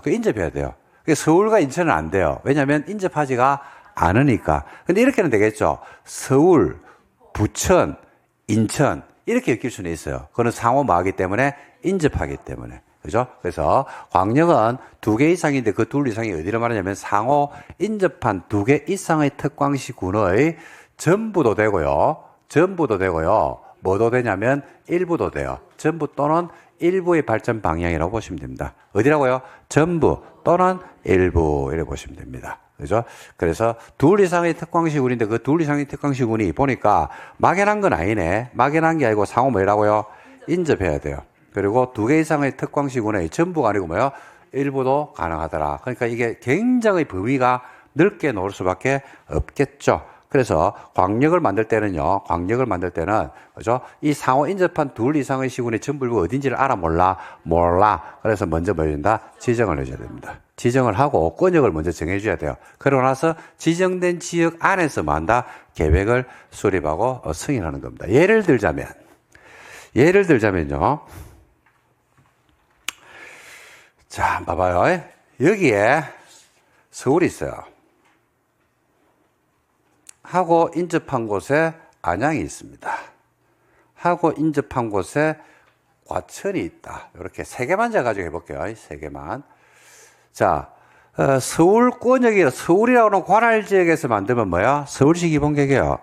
Speaker 1: 그 인접해야 돼요. 서울과 인천은 안 돼요. 왜냐하면 인접하지가 않으니까. 근데 이렇게는 되겠죠. 서울, 부천, 인천 이렇게 엮일 수는 있어요. 그거는 상호 뭐하기 때문에 인접하기 때문에. 그죠? 그래서 광역은 2개 이상인데 그 둘 이상이 어디를 말하냐면 상호 인접한 2개 이상의 특광시군의 전부도 되고요. 뭐도 되냐면 일부도 돼요. 전부 또는 일부의 발전 방향이라고 보시면 됩니다. 어디라고요? 전부 또는 일부 이렇게 보시면 됩니다. 그죠? 그래서 2 이상의 특광시군인데 그 2 이상의 특광시군이 보니까 막연한 건 아니네. 막연한 게 아니고 상호 뭐라고요? 인접해야 돼요. 그리고 2개 이상의 특광시군의 전부가 아니고 뭐요? 일부도 가능하더라. 그러니까 이게 굉장히 범위가 넓게 나올 수밖에 없겠죠. 그래서 광역을 만들 때는 그죠? 이 상호 인접한 2 이상의 시군의 전부가 어딘지를 알아 몰라. 그래서 먼저 뭐 해야 된다? 지정을 해줘야 됩니다. 지정을 하고 권역을 먼저 정해줘야 돼요. 그러고 나서 지정된 지역 안에서 만다 계획을 수립하고 승인하는 겁니다. 예를 들자면요. 자, 봐봐요. 여기에 서울이 있어요. 하고 인접한 곳에 안양이 있습니다. 하고 인접한 곳에 과천이 있다. 이렇게 3개만 제가 가지고 해볼게요. 3개만. 자, 서울이라고 하는 관할지역에서 만들면 뭐야? 서울시 기본계획이에요.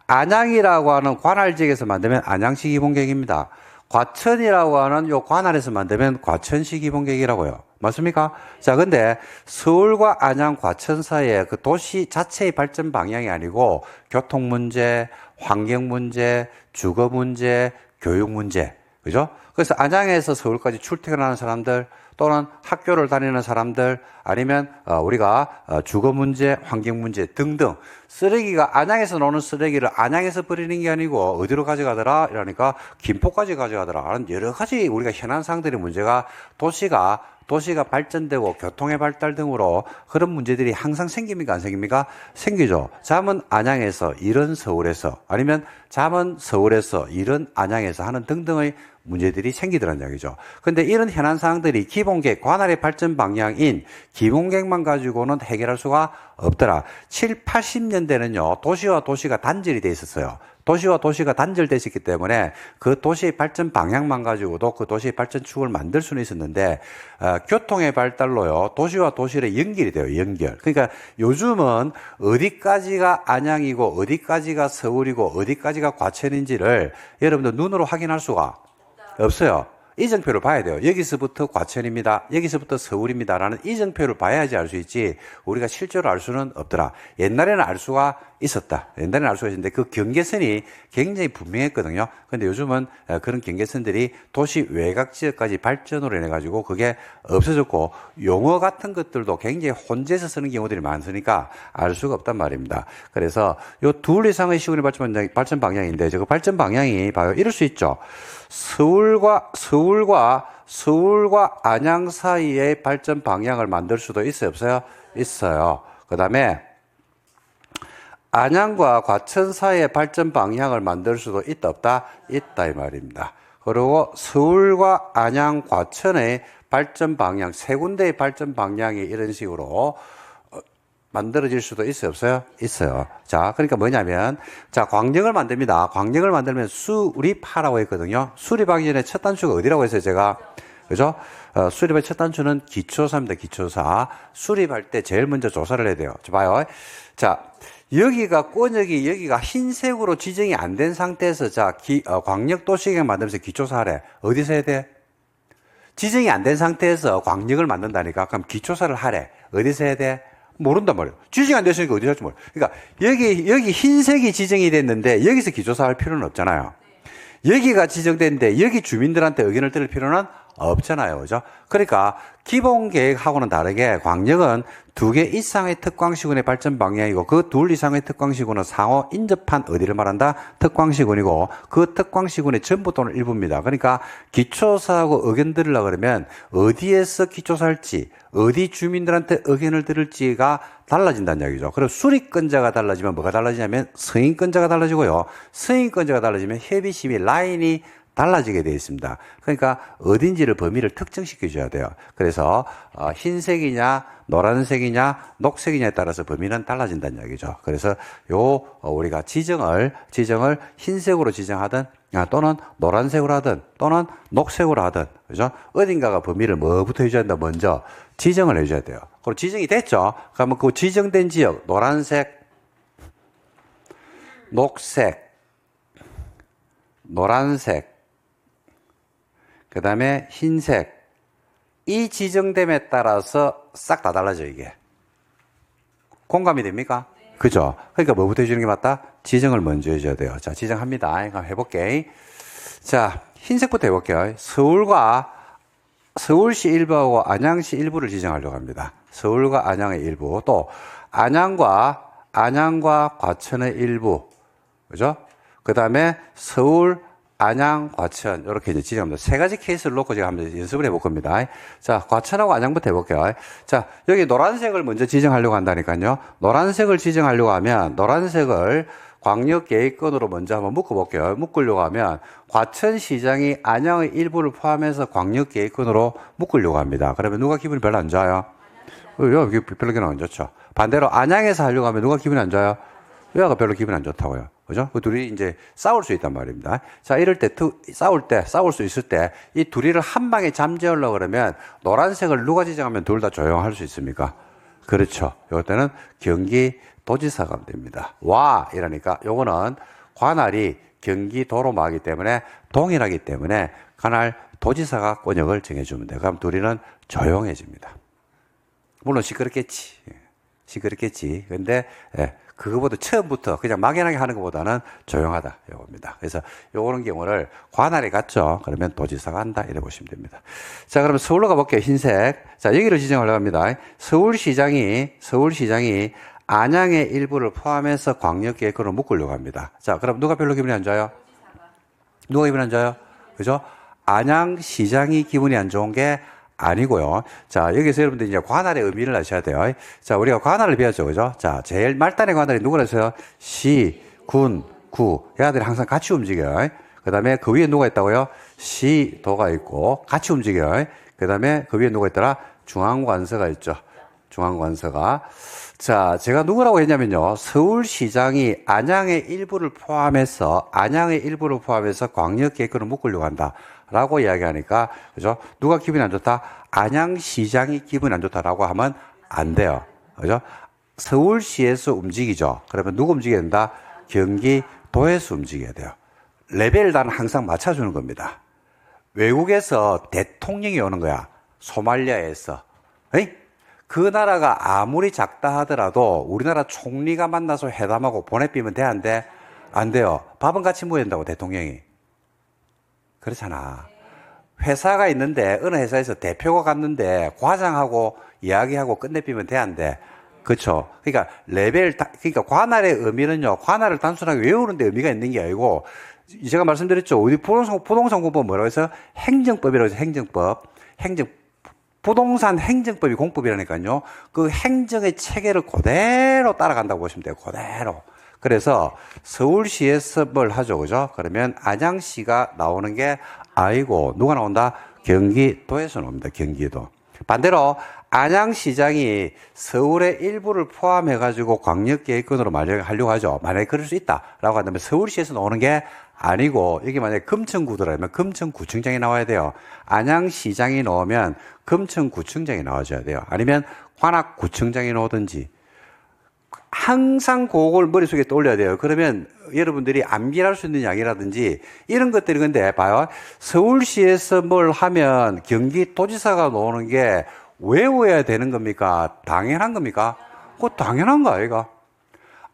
Speaker 1: 안양이라고 하는 관할지역에서 만들면 안양시 기본계획입니다. 과천이라고 하는 요 관할에서 만들면 과천시 기본계획이라고요. 맞습니까? 자, 근데 서울과 안양, 과천 사이에 그 도시 자체의 발전 방향이 아니고 교통 문제, 환경 문제, 주거 문제, 교육 문제. 그죠? 그래서 안양에서 서울까지 출퇴근하는 사람들 또는 학교를 다니는 사람들 아니면 우리가 주거 문제, 환경 문제 등등 쓰레기가 안양에서 나오는 쓰레기를 안양에서 버리는 게 아니고 어디로 가져가더라 이러니까 김포까지 가져가더라 하는 여러 가지 우리가 현안상들의 문제가 도시가 발전되고 교통의 발달 등으로 그런 문제들이 항상 생깁니까? 안 생깁니까? 생기죠. 잠은 안양에서, 일은 서울에서, 아니면 잠은 서울에서, 일은 안양에서 하는 등등의 문제들이 생기더란 이야기죠. 근데 이런 현안 사항들이 기본계획, 관할의 발전 방향인 기본계획만 가지고는 해결할 수가 없더라. 7, 80년대는요, 도시와 도시가 단절이 돼 있었어요. 도시와 도시가 단절되어 있기 때문에 그 도시의 발전 방향만 가지고도 그 도시의 발전축을 만들 수는 있었는데 교통의 발달로요 도시와 도시를 연결이 돼요. 연결. 그러니까 요즘은 어디까지가 안양이고 어디까지가 서울이고 어디까지가 과천인지를 여러분들 눈으로 확인할 수가 없어요. 이정표를 봐야 돼요. 여기서부터 과천입니다. 여기서부터 서울입니다. 라는 이정표를 봐야지 알 수 있지 우리가 실제로 알 수는 없더라. 옛날에는 알 수가 있었다. 옛날에는 알 수가 있었는데 그 경계선이 굉장히 분명했거든요. 근데 요즘은 그런 경계선들이 도시 외곽 지역까지 발전으로 인해가지고 그게 없어졌고 용어 같은 것들도 굉장히 혼재해서 쓰는 경우들이 많으니까 알 수가 없단 말입니다. 그래서 요 둘 이상의 시군의 발전 방향인데 저 발전 방향이 봐요. 이럴 수 있죠. 서울과 안양 사이의 발전 방향을 만들 수도 있어요, 없어요? 있어요. 그 다음에 안양과 과천 사이의 발전 방향을 만들 수도 있다, 없다? 있다, 이 말입니다. 그리고 서울과 안양, 과천의 발전 방향, 세 군데의 발전 방향이 이런 식으로 만들어질 수도 있어요, 없어요? 있어요. 자, 그러니까 뭐냐면, 자, 광역을 만듭니다. 광역을 만들면 수립하라고 했거든요. 수립하기 전에 첫 단추가 어디라고 했어요, 제가? 그죠? 수립의 첫 단추는 기초사입니다, 기초사. 수립할 때 제일 먼저 조사를 해야 돼요. 자, 봐요. 자, 여기가 흰색으로 지정이 안 된 상태에서, 자, 광역도시계획 만들면서 기초사 하래. 어디서 해야 돼? 지정이 안 된 상태에서 광역을 만든다니까. 그럼 기초사를 하래. 어디서 해야 돼? 모른단 말이에요. 지정이 안 됐으니까 어디 할지 몰라요. 그러니까 여기 흰색이 지정이 됐는데 여기서 기초사 할 필요는 없잖아요. 여기가 지정됐는데 여기 주민들한테 의견을 들을 필요는 없잖아요. 그죠? 그러니까 기본 계획하고는 다르게 광역은 2개 이상의 특광시군의 발전 방향이고 그 둘 이상의 특광시군은 상호 인접한 어디를 말한다? 특광시군이고 그 특광시군의 전부 또는 일부입니다. 그러니까 기초사하고 의견 들으려고 그러면 어디에서 기초사 할지 어디 주민들한테 의견을 들을지가 달라진다는 이야기죠. 그리고 수립권자가 달라지면 뭐가 달라지냐면 승인권자가 달라지고요. 승인권자가 달라지면 협의심의 라인이 달라지게 되어 있습니다. 그러니까 어딘지를 범위를 특정시켜 줘야 돼요. 그래서 흰색이냐 노란색이냐 녹색이냐에 따라서 범위는 달라진다는 이야기죠. 그래서 우리가 지정을 흰색으로 지정하든 또는 노란색으로 하든 또는 녹색으로 하든 그죠? 어딘가가 범위를 뭐부터 해줘야 된다? 먼저 지정을 해줘야 돼요. 그리고 지정이 됐죠? 그러면 그 지정된 지역 노란색, 녹색, 노란색 그 다음에 흰색 이 지정됨에 따라서 싹 다 달라져 이게. 공감이 됩니까? 네. 그죠? 그러니까 뭐부터 해주는 게 맞다? 지정을 먼저 해줘야 돼요. 자, 지정합니다. 한번 해볼게. 자, 흰색부터 해볼게요. 서울시 일부하고 안양시 일부를 지정하려고 합니다. 서울과 안양의 일부. 또 안양과 과천의 일부. 그죠? 그 다음에 서울, 안양, 과천 이렇게 이제 지정합니다. 세 가지 케이스를 놓고 제가 한번 연습을 해볼 겁니다. 자, 과천하고 안양부터 해볼게요. 자, 여기 노란색을 먼저 지정하려고 한다니까요. 노란색을 지정하려고 하면 노란색을 광역계획권으로 먼저 한번 묶어볼게요. 묶으려고 하면 과천시장이 안양의 일부를 포함해서 광역계획권으로 묶으려고 합니다. 그러면 누가 기분이 별로 안 좋아요? 별로 기분 안 좋죠. 반대로 안양에서 하려고 하면 누가 기분이 안 좋아요? 여가 별로 기분이 안 좋다고요. 그죠? 그 둘이 이제 싸울 수 있단 말입니다. 자, 이럴 때, 싸울 수 있을 때, 이 둘이를 한 방에 잠재우려고 그러면, 노란색을 누가 지정하면 둘 다 조용할 수 있습니까? 그렇죠. 요럴 때는 경기도지사가 됩니다. 와! 이러니까, 요거는 관할이 경기도로마이기 때문에 동일하기 때문에 관할 도지사가 권역을 정해주면 돼요. 그럼 둘이는 조용해집니다. 물론 시끄럽겠지. 시끄럽겠지. 근데, 그거보다 처음부터 그냥 막연하게 하는 것보다는 조용하다. 요겁니다. 그래서 요런 경우를 관할에 갔죠. 그러면 도지사가 한다. 이래 보시면 됩니다. 자, 그러면 서울로 가볼게요. 흰색. 자, 여기를 지정하려고 합니다. 서울시장이 안양의 일부를 포함해서 광역계획으로 묶으려고 합니다. 자, 그럼 누가 별로 기분이 안 좋아요? 누가 기분이 안 좋아요? 그죠? 안양시장이 기분이 안 좋은 게 아니고요. 자, 여기서 여러분들 이제 관할의 의미를 아셔야 돼요. 자, 우리가 관할을 배웠죠. 그죠? 자, 제일 말단의 관할이 누구라 했어요? 시, 군, 구. 얘들이 항상 같이 움직여요. 그 다음에 그 위에 누가 있다고요? 시, 도가 있고, 같이 움직여요. 그 다음에 그 위에 누가 있더라? 중앙관서가 있죠. 중앙관서가. 자, 제가 누구라고 했냐면요. 서울시장이 안양의 일부를 포함해서 광역계획으로 묶으려고 한다. 라고 이야기하니까, 그죠? 누가 기분이 안 좋다? 안양시장이 기분이 안 좋다라고 하면 안 돼요. 그죠? 서울시에서 움직이죠. 그러면 누가 움직여야 된다? 경기도에서 움직여야 돼요. 레벨 단 항상 맞춰주는 겁니다. 외국에서 대통령이 오는 거야. 소말리아에서. 에이? 그 나라가 아무리 작다 하더라도 우리나라 총리가 만나서 회담하고 보내비면 돼, 안 돼? 안 돼요. 밥은 같이 먹어야 된다고, 대통령이. 그렇잖아. 회사가 있는데, 어느 회사에서 대표가 갔는데, 과장하고 이야기하고 끝내비면 돼, 안 돼? 그쵸. 그러니까, 그러니까 관할의 의미는요, 관할을 단순하게 외우는 데 의미가 있는 게 아니고, 제가 말씀드렸죠. 우리 부동산 공법 뭐라고 해서? 행정법이라고 해서 부동산 행정법이 공법이라니까요. 그 행정의 체계를 그대로 따라간다고 보시면 돼요. 그대로. 그래서 서울시에서 뭘 하죠, 그죠? 그러면 안양시가 나오는 게 아니고 누가 나온다? 경기도에서 나옵니다. 경기도. 반대로 안양시장이 서울의 일부를 포함해가지고 광역계획권으로 하려고 하죠. 만약에 그럴 수 있다라고 한다면 서울시에서 나오는 게 아니고 여기 만약에 금천구도라면 금천구청장이 나와야 돼요. 안양시장이 나오면 금천구청장이 나와줘야 돼요. 아니면 관악구청장이 나오든지. 항상 그걸 머릿속에 떠올려야 돼요. 그러면 여러분들이 암기할 수 있는 양이라든지 이런 것들이 근데 봐요. 서울시에서 뭘 하면 경기도지사가 나오는 게 외워야 되는 겁니까? 당연한 겁니까? 그거 당연한 거 아이가?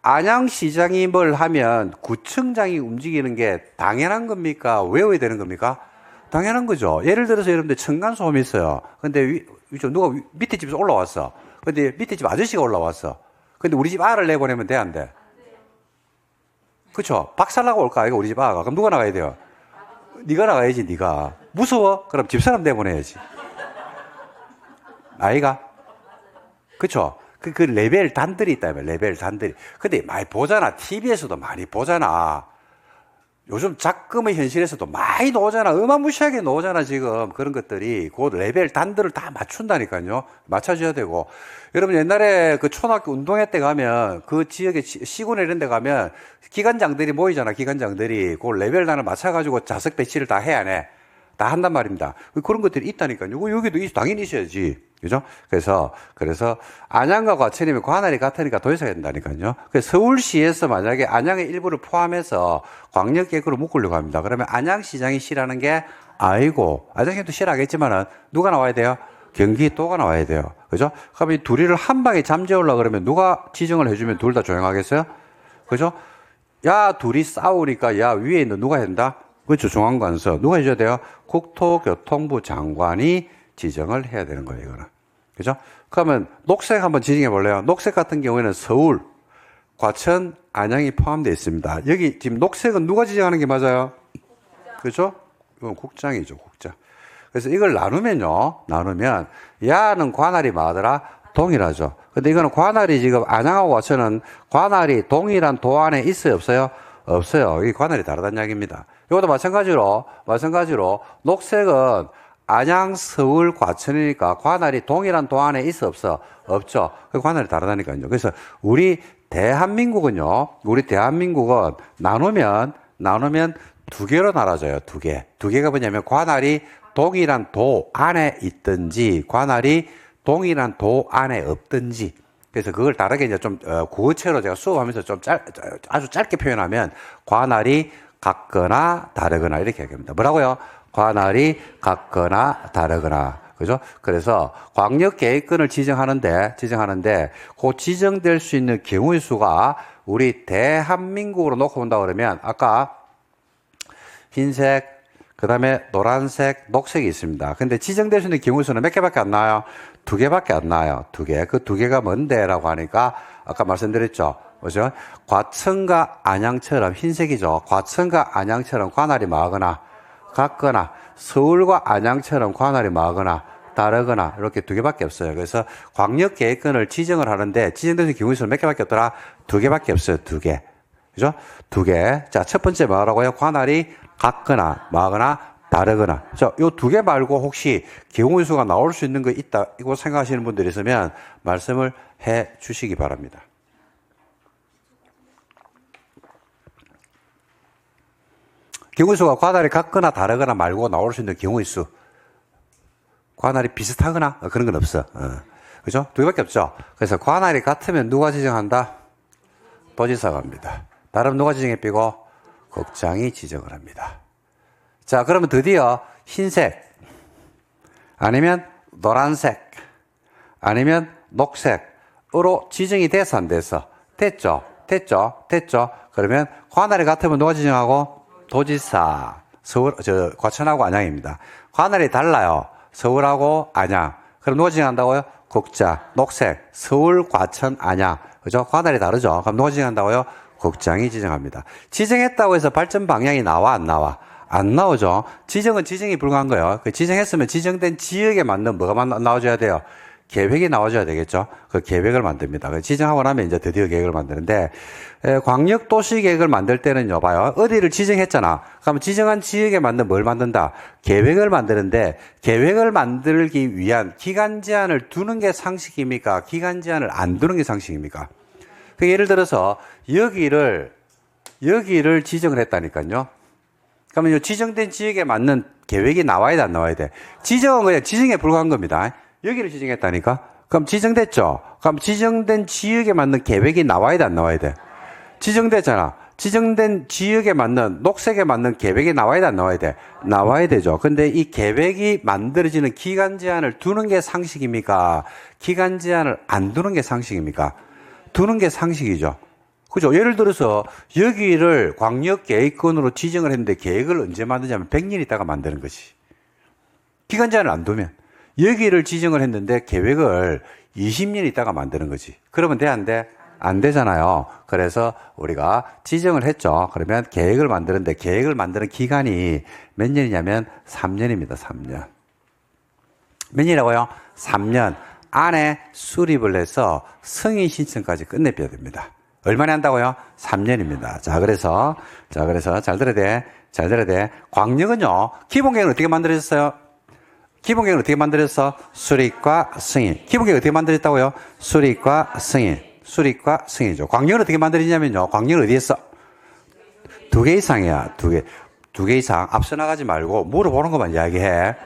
Speaker 1: 안양시장이 뭘 하면 구청장이 움직이는 게 당연한 겁니까? 외워야 되는 겁니까? 당연한 거죠. 예를 들어서 여러분들 층간소음이 있어요. 근데 누가 밑에 집에서 올라왔어. 근데 밑에 집 아저씨가 올라왔어. 근데 우리 집 아를 내보내면 돼, 안 돼? 그쵸? 박살나고 올까, 이거 우리 집 아가. 그럼 누가 나가야 돼요? 네가 나가야지, 네가. 무서워? 그럼 집사람 내보내야지. 아이가? 그쵸? 그 레벨 단들이 있다며, 레벨 단들이. 근데 많이 보잖아. TV에서도 많이 보잖아. 요즘 작금의 현실에서도 많이 나오잖아. 어마무시하게 나오잖아, 지금. 그런 것들이. 그 레벨 단들을 다 맞춘다니까요. 맞춰줘야 되고. 여러분, 옛날에 그 초등학교 운동회 때 가면, 그 지역에 시군에 이런 데 가면, 기관장들이 모이잖아, 기관장들이. 그 레벨 단을 맞춰가지고 좌석 배치를 다 해야 해. 다 한단 말입니다. 그런 것들이 있다니까요. 여기도 당연히 있어야지. 그죠? 그래서 안양과 과천이면 관할이 같으니까 도지사가 된다니까요. 그래서 서울시에서 만약에 안양의 일부를 포함해서 광역계획으로 묶으려고 합니다. 그러면 안양시장이 시라는 게 아니고, 안양시장도 시라겠지만은 누가 나와야 돼요? 경기도가 나와야 돼요. 그죠? 그럼 이 둘이를 한 방에 잠재우려고 그러면 누가 지정을 해주면 둘 다 조용하겠어요? 그죠? 야, 둘이 싸우니까 야, 위에 있는 누가 한다? 그렇죠. 중앙관서. 누가 해줘야 돼요? 국토교통부 장관이 지정을 해야 되는 거예요, 이거는. 그죠? 그러면 녹색 한번 지정해 볼래요? 녹색 같은 경우에는 서울, 과천, 안양이 포함되어 있습니다. 여기 지금 녹색은 누가 지정하는 게 맞아요? 그죠? 이건 국장이죠, 국장. 그래서 이걸 나누면, 야는 관할이 뭐하더라? 동일하죠. 근데 이거는 관할이 지금 안양하고 과천은 관할이 동일한 도 안에 있어요, 없어요? 없어요. 이 관할이 다르다는 이야기입니다. 이것도 마찬가지로 녹색은 안양, 서울, 과천이니까 관할이 동일한 도 안에 있어, 없어? 없죠. 그 관할이 다르다니까요. 그래서 우리 대한민국은 나누면 두 개로 나눠져요. 두 개. 두 개가 뭐냐면 관할이 동일한 도 안에 있든지 관할이 동일한 도 안에 없든지. 그래서 그걸 다르게 이제 좀 국어체로 제가 수업하면서 좀 아주 짧게 표현하면 관할이 같거나 다르거나 이렇게 얘기합니다. 뭐라고요? 관할이 같거나 다르거나. 그죠? 그래서 광역계획권을 지정하는데 그 지정될 수 있는 경우의 수가 우리 대한민국으로 놓고 본다 그러면 아까 흰색, 그 다음에 노란색, 녹색이 있습니다. 근데 지정될 수 있는 경우의 수는 몇 개밖에 안 나와요? 2개밖에 안 나와요. 2개. 그 2개가 뭔데? 라고 하니까 아까 말씀드렸죠. 그죠? 과천과 안양처럼 흰색이죠. 과천과 안양처럼 관할이 마하거나 같거나 서울과 안양처럼 관할이 마하거나 다르거나 이렇게 2개밖에 없어요. 그래서 광역계획권을 지정을 하는데 지정되는 경우의 수는 몇 개밖에 없더라? 2개밖에 없어요. 2개. 그죠? 2개. 자, 첫 번째 뭐라고요? 관할이 같거나 마하거나 다르거나. 자, 요 2개 말고 혹시 경우의 수가 나올 수 있는 거 있다 이거 생각하시는 분들이 있으면 말씀을 해 주시기 바랍니다. 경우의 수가 관할이 같거나 다르거나 말고 나올 수 있는 경우의 수. 관할이 비슷하거나 그런 건 없어. 그죠? 2개밖에 없죠. 그래서 관할이 같으면 누가 지정한다? 도지사가 합니다. 다른 누가 지정해 삐고 국장이 지정을 합니다. 자, 그러면 드디어 흰색 아니면 노란색 아니면 녹색으로 지정이 돼서 안 돼서? 됐죠? 그러면 관할이 같으면 누가 지정하고? 도지사. 과천하고 안양입니다. 관할이 달라요. 서울하고 안양. 그럼 누가 지정한다고요? 국장. 녹색. 서울, 과천, 안양. 그죠? 관할이 다르죠? 그럼 누가 지정한다고요? 국장이 지정합니다. 지정했다고 해서 발전 방향이 나와, 안 나와? 안 나오죠? 지정은 지정이 불가한 거예요. 지정했으면 지정된 지역에 맞는 뭐가 나와줘야 돼요? 계획이 나와줘야 되겠죠? 그 계획을 만듭니다. 지정하고 나면 이제 드디어 계획을 만드는데, 광역도시계획을 만들 때는요, 봐요. 어디를 지정했잖아. 그럼 지정한 지역에 맞는 뭘 만든다? 계획을 만드는데, 계획을 만들기 위한 기간 제한을 두는 게 상식입니까? 기간 제한을 안 두는 게 상식입니까? 예를 들어서, 여기를 지정을 했다니까요. 그러면 이 지정된 지역에 맞는 계획이 나와야 돼, 안 나와야 돼? 지정은 그냥 지정에 불과한 겁니다. 여기를 지정했다니까? 그럼 지정됐죠? 그럼 지정된 지역에 맞는 계획이 나와야 돼, 안 나와야 돼? 지정됐잖아. 지정된 지역에 맞는, 녹색에 맞는 계획이 나와야 돼, 안 나와야 돼? 나와야 되죠. 근데 이 계획이 만들어지는 기간 제한을 두는 게 상식입니까? 기간 제한을 안 두는 게 상식입니까? 두는 게 상식이죠. 그죠? 예를 들어서 여기를 광역계획권으로 지정을 했는데 계획을 언제 만드냐면 100년 있다가 만드는 것이. 기간 제한을 안 두면. 여기를 지정을 했는데 계획을 20년 있다가 만드는 거지. 그러면 돼, 안 돼? 안 되잖아요. 그래서 우리가 지정을 했죠. 그러면 계획을 만드는데 계획을 만드는 기간이 몇 년이냐면 3년입니다. 3년. 몇 년이라고요? 3년 안에 수립을 해서 승인 신청까지 끝내줘야 됩니다. 얼마나 한다고요? 3년입니다. 자, 그래서 잘 들어야 돼. 광역은요, 기본계획은 어떻게 만들어졌어요? 기본계획은 어떻게 만들어졌어? 수립과 승인. 기본계획 어떻게 만들어졌다고요? 수립과 승인이죠. 광역은 어떻게 만들어지냐면요, 광역은 어디에 써? 2개 이상이야. 2개 이상. 앞서 나가지 말고 물어보는 것만 이야기해.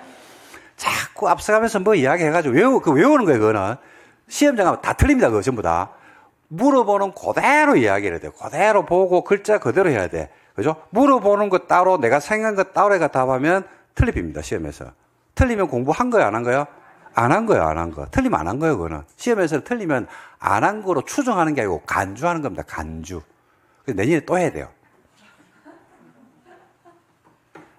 Speaker 1: 자꾸 앞서가면서 뭐 이야기해가지고 외우는 거예요, 그거는. 시험장 가면 다 틀립니다, 그거 전부 다. 물어보는 그대로 이야기를 해야 돼. 그대로 보고 글자 그대로 해야 돼. 그죠? 물어보는 거 따로, 내가 생각한 거 따로 해가 답하면 틀립니다, 시험에서. 틀리면 공부한 거예요, 안 한 거예요? 안 한 거예요, 안 한 거. 틀리면 안 한 거예요, 그거는. 시험에서 틀리면 안 한 거로 추정하는 게 아니고 간주하는 겁니다, 간주. 그래서 내년에 또 해야 돼요.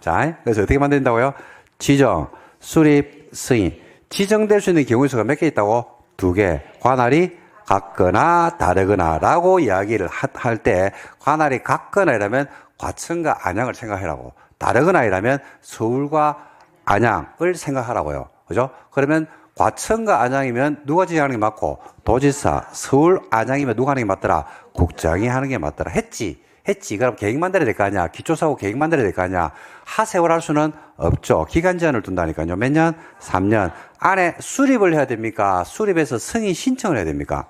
Speaker 1: 자, 그래서 어떻게 만든다고요? 지정, 수립, 승인. 지정될 수 있는 경우의 수가 몇 개 있다고? 2개. 관할이 같거나 다르거나 라고 이야기를 할 때 관할이 같거나 이라면 과천과 안양을 생각하라고, 다르거나 이라면 서울과 안양을 생각하라고요. 그죠? 그러면 과천과 안양이면 누가 지정하는 게 맞고, 도지사, 서울, 안양이면 누가 하는 게 맞더라? 국장이 하는 게 맞더라. 했지. 그럼 계획 만들어야 될 거 아니야. 기초사고 계획 만들어야 될 거 아니야. 하세월 할 수는 없죠. 기간 제한을 둔다니까요. 몇 년? 3년. 안에 수립을 해야 됩니까? 수립해서 승인 신청을 해야 됩니까?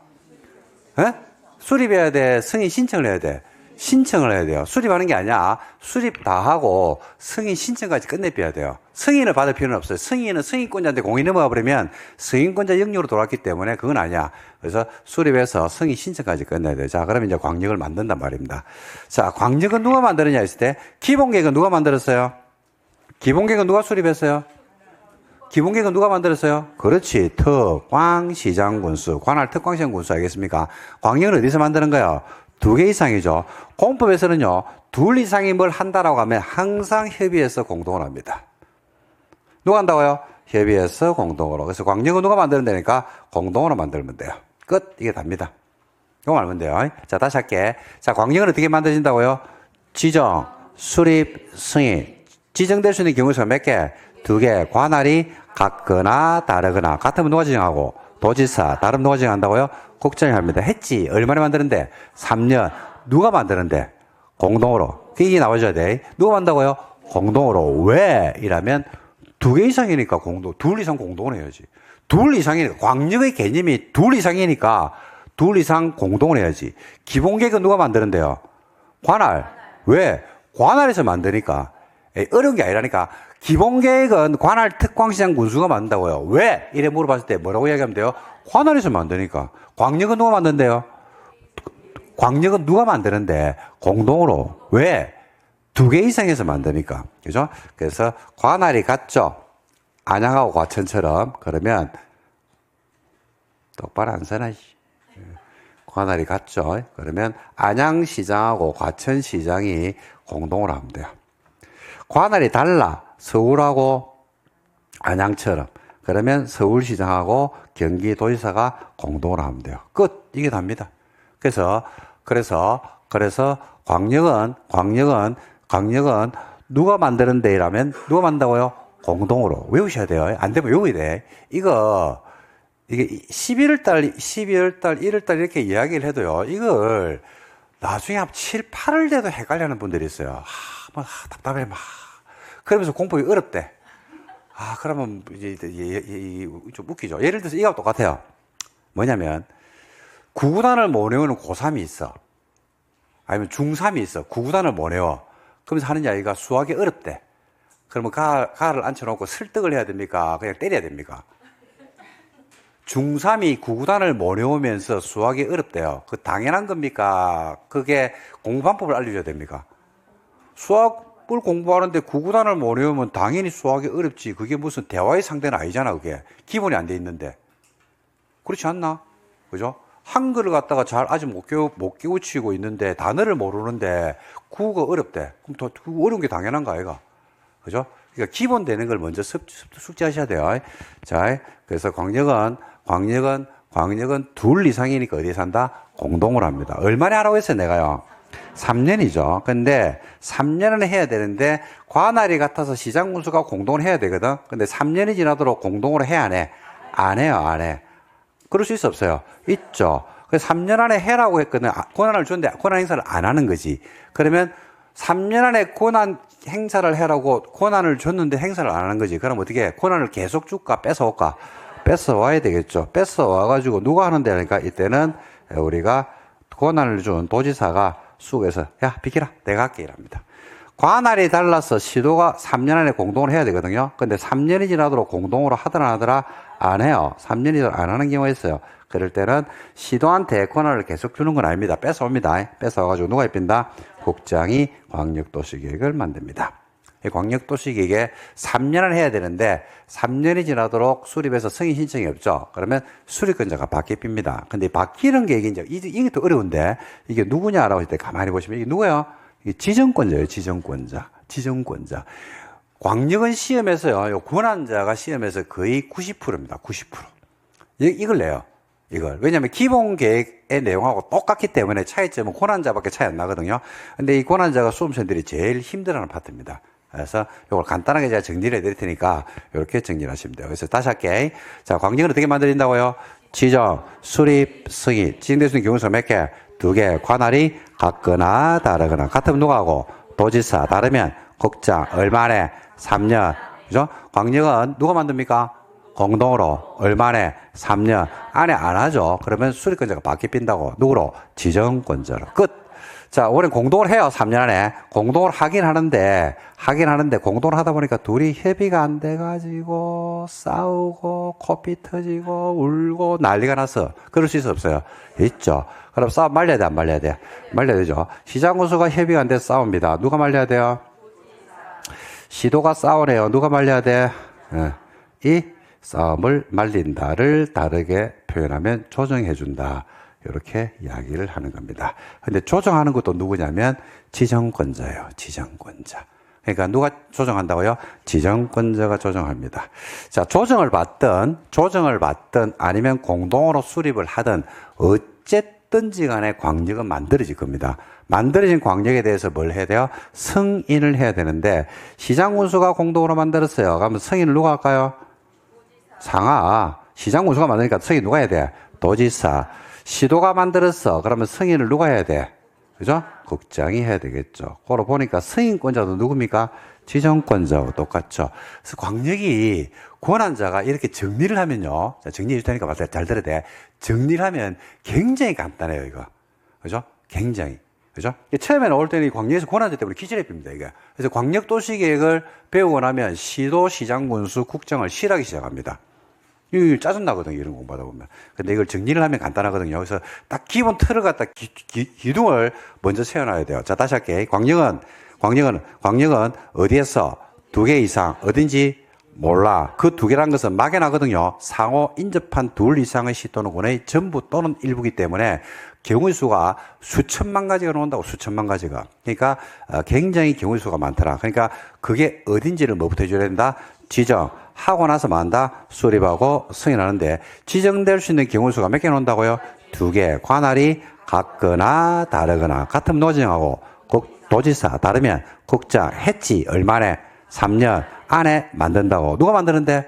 Speaker 1: 에? 수립해야 돼? 승인 신청을 해야 돼? 신청을 해야 돼요. 수립하는 게 아니야. 수립 다 하고 승인 신청까지 끝내줘야 돼요. 승인을 받을 필요는 없어요. 승인은 승인권자한테 공이 넘어가 버리면 승인권자 영역으로 돌아왔기 때문에 그건 아니야. 그래서 수립해서 승인 신청까지 끝내야 돼요. 자, 그러면 이제 광역을 만든단 말입니다. 자, 광역은 누가 만드느냐 했을 때 기본계획은 누가 만들었어요? 기본계획은 누가 수립했어요? 기본계획은 누가 만들었어요? 그렇지. 특광시장군수. 관할 특광시장군수 알겠습니까? 광역은 어디서 만드는 거예요? 2개 이상이죠. 공법에서는요, 2 이상이 뭘 한다라고 하면 항상 협의해서 공동을 합니다. 누가 한다고요? 협의해서 공동으로. 그래서 광역은 누가 만드는다니까 공동으로 만들면 돼요. 끝. 이게 답니다. 이거 알면 돼요. 자, 다시 할게. 자, 광역은 어떻게 만들어진다고요? 지정, 수립, 승인. 지정될 수 있는 경우 수가 몇 개? 2개. 관할이 같거나 다르거나. 같으면 누가 지정하고? 도지사. 다르면 누가 지정한다고요? 국정이 합니다. 했지. 얼마나 만드는데? 3년. 누가 만드는데? 공동으로. 이게 나와줘야 돼. 누가 만든다고요? 공동으로. 왜? 이라면 2개 이상이니까 공동, 2 이상 공동을 해야지. 2 이상이니까, 광역의 개념이 2 이상이니까 2 이상 공동을 해야지. 기본계획은 누가 만드는데요? 관할. 왜? 관할에서 만드니까. 어려운 게 아니라니까. 기본계획은 관할 특광시장 군수가 만든다고요. 왜? 이래 물어봤을 때 뭐라고 이야기하면 돼요? 관할에서 만드니까. 광역은 누가 만든대요? 광역은 누가 만드는데? 공동으로. 왜? 2개 이상에서 만드니까. 그죠? 그래서 관할이 같죠? 안양하고 과천처럼. 그러면 똑바로 안 서나. 관할이 같죠? 그러면 안양시장하고 과천시장이 공동으로 하면 돼요. 관할이 달라. 서울하고 안양처럼. 그러면 서울시장하고 경기도지사가 공동으로 하면 돼요. 끝. 이게 답니다. 그래서 광역은 누가 만드는 데라면 누가 만든다고요? 공동으로. 외우셔야 돼요. 안 되면 외워야 돼. 이게 11월 달, 1월 달 이렇게 이야기를 해도요. 이걸 나중에 한 7, 8월 돼도 헷갈리는 분들이 있어요. 답답해, 막. 그러면서 공부가 어렵대. 그러면 이제 좀 웃기죠. 예를 들어서 이거하고 똑같아요. 뭐냐면, 구구단을 못 외우는 고3이 있어. 아니면 중3이 있어. 구구단을 못 외워. 그러면서 하는 이야기가 수학이 어렵대. 그러면 가를 앉혀놓고 설득을 해야 됩니까? 그냥 때려야 됩니까? 중3이 구구단을 못 외우면서 수학이 어렵대요. 그 당연한 겁니까? 그게 공부 방법을 알려줘야 됩니까? 수학을 공부하는데 구구단을 못 외우면 당연히 수학이 어렵지. 그게 무슨 대화의 상대는 아니잖아, 그게. 기본이 안 돼 있는데. 그렇지 않나? 그죠? 한글을 갖다가 잘 아직 못 깨우치고 있는데 단어를 모르는데 국어가 어렵대. 그럼 더 어려운 게 당연한 거 아이가? 그죠? 그러니까 기본 되는 걸 먼저 숙지하셔야 돼요. 자, 그래서 광역은 2 이상이니까 어디에 산다? 공동으로 합니다. 얼마나 하라고 했어요, 내가요? 3년이죠. 근데 3년은 해야 되는데 관할이 같아서 시장군수가 공동을 해야 되거든. 근데 3년이 지나도록 공동으로 해야 안 해? 안 해요, 안 해. 그럴 수 있어, 없어요? 있죠. 그래서 3년 안에 해라고 했거든. 권한을 줬는데 권한 행사를 안 하는 거지. 그러면 3년 안에 권한 행사를 해라고 권한을 줬는데 행사를 안 하는 거지. 그럼 어떻게 해? 권한을 계속 줄까? 뺏어올까? 뺏어와야 되겠죠. 뺏어와가지고 누가 하는데 하니까 이때는 우리가 권한을 준 도지사가 쑥에서 야, 비키라. 내가 할게. 이랍니다. 관할이 달라서 시도가 3년 안에 공동을 해야 되거든요. 근데 3년이 지나도록 공동으로 하더라 안 하더라? 안 해요. 3년이 안 하는 경우가 있어요. 그럴 때는 시도한테 권한을 계속 주는 건 아닙니다. 뺏어옵니다. 뺏어와가지고 누가 입힌다? 국장이 광역도시계획을 만듭니다. 이 광역도시계획에 3년을 해야 되는데 3년이 지나도록 수립해서 승인 신청이 없죠. 그러면 수립권자가 바뀝니다. 근데 바뀌는 계획이 이게 더 어려운데 이게 누구냐라고 할 때 가만히 보시면 이게 누구예요? 이게 지정권자예요. 지정권자. 광역은 시험에서요, 권한자가 시험에서 거의 90%입니다. 90%. 이걸 내요. 이걸. 왜냐면 기본 계획의 내용하고 똑같기 때문에 차이점은 권한자밖에 차이 안 나거든요. 근데 이 권한자가 수험생들이 제일 힘들어하는 파트입니다. 그래서 이걸 간단하게 제가 정리를 해드릴 테니까 이렇게 정리를 하시면 돼요. 그래서 다시 할게. 자, 광역은 어떻게 만들어진다고요? 지정, 수립, 승인. 지정될 수 있는 경우수 몇 개? 2개. 관할이 같거나 다르거나. 같으면 누가 하고? 도지사. 다르면 국장. 얼마에? 3년. 그죠? 광역은 누가 만듭니까? 공동으로. 얼마에? 3년. 안에 안 하죠. 그러면 수립권자가 바뀌 빈다고. 누구로? 지정권자로. 끝. 자, 올해 공동을 해요. 3년 안에. 공동을 하긴 하는데 공동을 하다 보니까 둘이 협의가 안 돼가지고 싸우고 코피 터지고 울고 난리가 났어. 그럴 수 있어 없어요? 있죠. 그럼 싸움 말려야 돼, 안 말려야 돼? 말려야 되죠. 시장군수가 협의가 안 돼서 싸웁니다. 누가 말려야 돼요? 시도가 싸우네요. 누가 말려야 돼? 이 싸움을 말린다를 다르게 표현하면 조정해준다. 이렇게 이야기를 하는 겁니다. 근데 조정하는 것도 누구냐면 지정권자예요. 지정권자. 그러니까 누가 조정한다고요? 지정권자가 조정합니다. 자, 조정을 받든 아니면 공동으로 수립을 하든 어쨌든지 간에 광역은 만들어질 겁니다. 만들어진 광역에 대해서 뭘 해야 돼요? 승인을 해야 되는데 시장군수가 공동으로 만들었어요. 그러면 승인을 누가 할까요? 상하. 시장군수가 만드니까 승인 누가 해야 돼? 도지사. 시도가 만들었어. 그러면 승인을 누가 해야 돼? 그죠? 국장이 해야 되겠죠. 그걸 보니까 승인권자도 누굽니까? 지정권자하고 똑같죠. 그래서 광역이 권한자가 이렇게 정리를 하면요. 자, 정리해 줄 테니까 잘 들어야 돼. 정리를 하면 굉장히 간단해요, 이거. 그죠? 굉장히. 그죠? 처음에는 올 때는 광역에서 권한자 때문에 기절해집니다, 이게. 그래서 광역도시계획을 배우고 나면 시도, 시장군수, 국장을 실하기 시작합니다. 이거 짜증나거든요, 이런 공부하다 보면. 근데 이걸 정리를 하면 간단하거든요. 그래서 딱 기본 틀을 갖다 기둥을 먼저 세워놔야 돼요. 자, 다시 할게요. 광역은 어디에서 두 개 이상, 어딘지 몰라. 그 두 개라는 것은 막연하거든요. 상호 인접한 둘 이상의 시 또는 군의 전부 또는 일부기 때문에 경우의 수가 수천만 가지가 나온다고, 수천만 가지가. 그러니까 굉장히 경우의 수가 많더라. 그러니까 그게 어딘지를 뭐부터 해줘야 된다? 지정하고 나서 뭐 한다? 수립하고 승인하는데 지정될 수 있는 경우의 수가 몇 개 나온다고요? 2개. 관할이 같거나 다르거나 같으면 노정하고 도지사 다르면 국장 했지 얼마네? 3년 안에 만든다고. 누가 만드는데?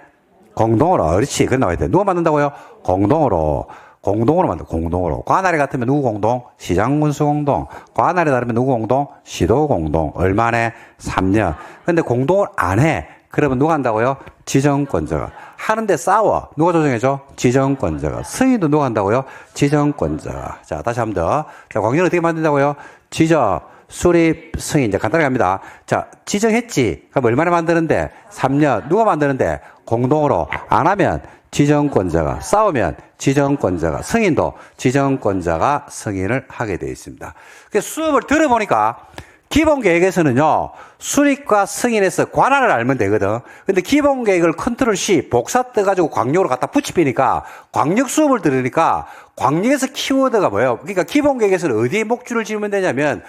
Speaker 1: 공동으로. 그렇지. 그건 나와야 돼. 누가 만든다고요? 공동으로 만든 공동으로. 관할이 같으면 누구 공동? 시장군수 공동. 관할이 다르면 누구 공동? 시도 공동. 얼마네? 3년. 근데 공동을 안 해. 그러면 누가 한다고요? 지정권자가. 하는데 싸워. 누가 조정해줘? 지정권자가. 승인도 누가 한다고요? 지정권자가. 자, 다시 한 번 더. 자, 광역을 어떻게 만든다고요? 지정, 수립, 승인. 이제 간단하게 합니다. 자, 지정했지. 그럼 얼마나 만드는데? 3년. 누가 만드는데? 공동으로. 안 하면 지정권자가. 싸우면 지정권자가. 승인도 지정권자가 승인을 하게 되어 있습니다. 그래서 수업을 들어보니까 기본계획에서는요, 수립과 승인에서 관할을 알면 되거든. 근데 기본계획을 컨트롤 C, 복사 떠가지고 광역으로 갖다 붙이니까, 광역 수업을 들으니까, 광역에서 키워드가 뭐예요? 그러니까 기본계획에서는 어디에 목줄을 지으면 되냐면,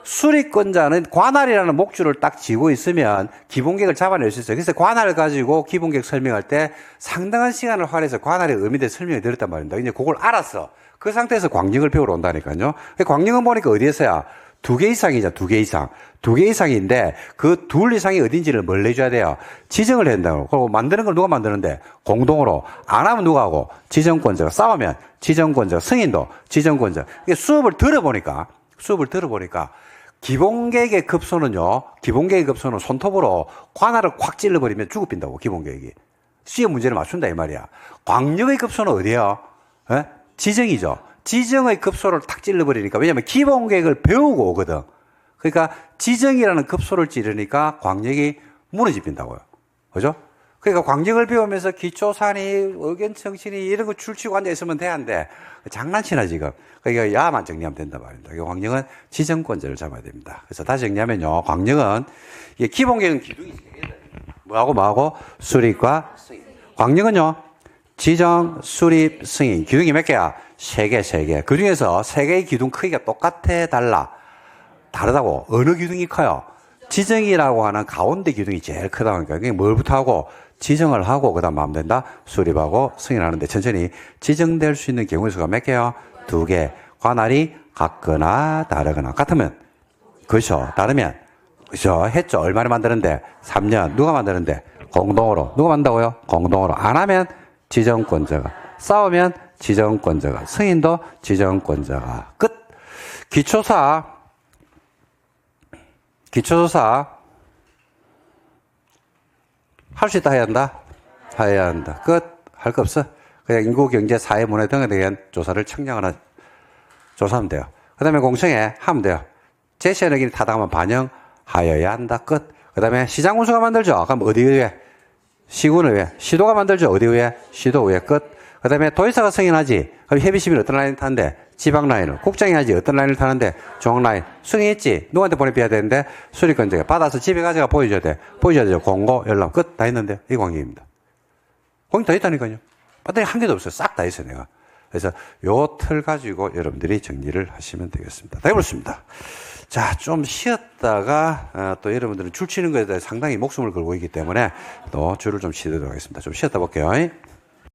Speaker 1: 수립권자는 관할이라는 목줄을 딱 쥐고 있으면 기본계획을 잡아낼 수 있어요. 그래서 관할을 가지고 기본계획 설명할 때 상당한 시간을 할애해서 관할의 의미에 대해 설명을 드렸단 말입니다. 이제 그걸 알았어. 그 상태에서 광역을 배우러 온다니까요. 광역은 보니까 어디에서야? 2개 이상이죠. 2개 이상. 2개 이상인데 그 둘 이상이 어딘지를 뭘 내줘야 돼요? 지정을 해야 된다고. 그리고 만드는 걸 누가 만드는데? 공동으로. 안 하면 누가 하고? 지정권자가. 싸우면 지정권자. 승인도 지정권자. 수업을 들어보니까 기본계획의 급소는요. 기본계획 급소는 손톱으로 관할을 콱 찔러버리면 죽어빈다고. 기본계획이. 시험 문제를 맞춘다 이 말이야. 광역의 급소는 어디예요? 에? 지정이죠. 지정의 급소를 탁 찔러버리니까. 왜냐하면 기본계획을 배우고 오거든. 그러니까 지정이라는 급소를 찌르니까 광역이 무너집힌다고요. 그죠? 그러니까 광역을 배우면서 기초산이, 의견청신이 이런 거 줄치고 앉아있으면 돼야하는데 장난치나 지금. 그러니까 야만 정리하면 된다 말입니다. 광역은 지정권자를 잡아야 됩니다. 그래서 다시 정리하면요. 광역은 이게 기본계획은 기둥이 3개다. 뭐하고? 수립과 승인. 광역은요. 지정, 수립, 승인. 기둥이 몇 개야? 3개. 그 중에서 3개의 기둥 크기가 똑같아, 달라? 다르다고. 어느 기둥이 커요? 지정이라고 하는 가운데 기둥이 제일 크다고 하니까. 그게 뭘부터 하고? 지정을 하고, 그 다음 하면 된다? 수립하고 승인하는데 천천히 지정될 수 있는 경우의 수가 몇 개요? 2개. 관할이 같거나 다르거나. 같으면? 그렇죠. 다르면? 그렇죠. 했죠. 얼마나 만드는데? 3년. 누가 만드는데? 공동으로. 누가 만든다고요? 공동으로. 안 하면 지정권자가. 싸우면 지정권자가. 승인도 지정권자가. 끝. 기초사 할 수 있다 해야 한다? 해야 한다. 끝. 할 거 없어. 그냥 인구, 경제, 사회, 문화 등에 대한 조사를 청량하나 조사하면 돼요. 그 다음에 공청회 하면 돼요. 제시하는 의견이 타당하면 반영하여야 한다. 끝. 그 다음에 시장군수가 만들죠. 그럼 어디 의회? 시군을 왜? 시도가 만들죠. 어디 의회? 시도 의회. 끝. 그 다음에 도의사가 승인하지. 그럼 협의시민은 어떤 라인을 타는데? 지방 라인을. 국장이 하지. 어떤 라인을 타는데? 중앙 라인. 승인했지. 누구한테 보내줘야 되는데? 수리권자가 받아서 집에 가져가 보여줘야 돼. 보여줘야 되죠. 공고, 열람. 끝. 다 했는데. 이 관계입니다. 공이 다 있다니까요. 배터리 한 개도 없어요. 싹 다 있어요, 내가. 그래서 요 틀 가지고 여러분들이 정리를 하시면 되겠습니다. 다 해봤습니다. 자, 좀 쉬었다가 또 여러분들은 줄 치는 거에 대해 상당히 목숨을 걸고 있기 때문에 또 줄을 좀 치도록 하겠습니다. 좀 쉬었다 볼게요.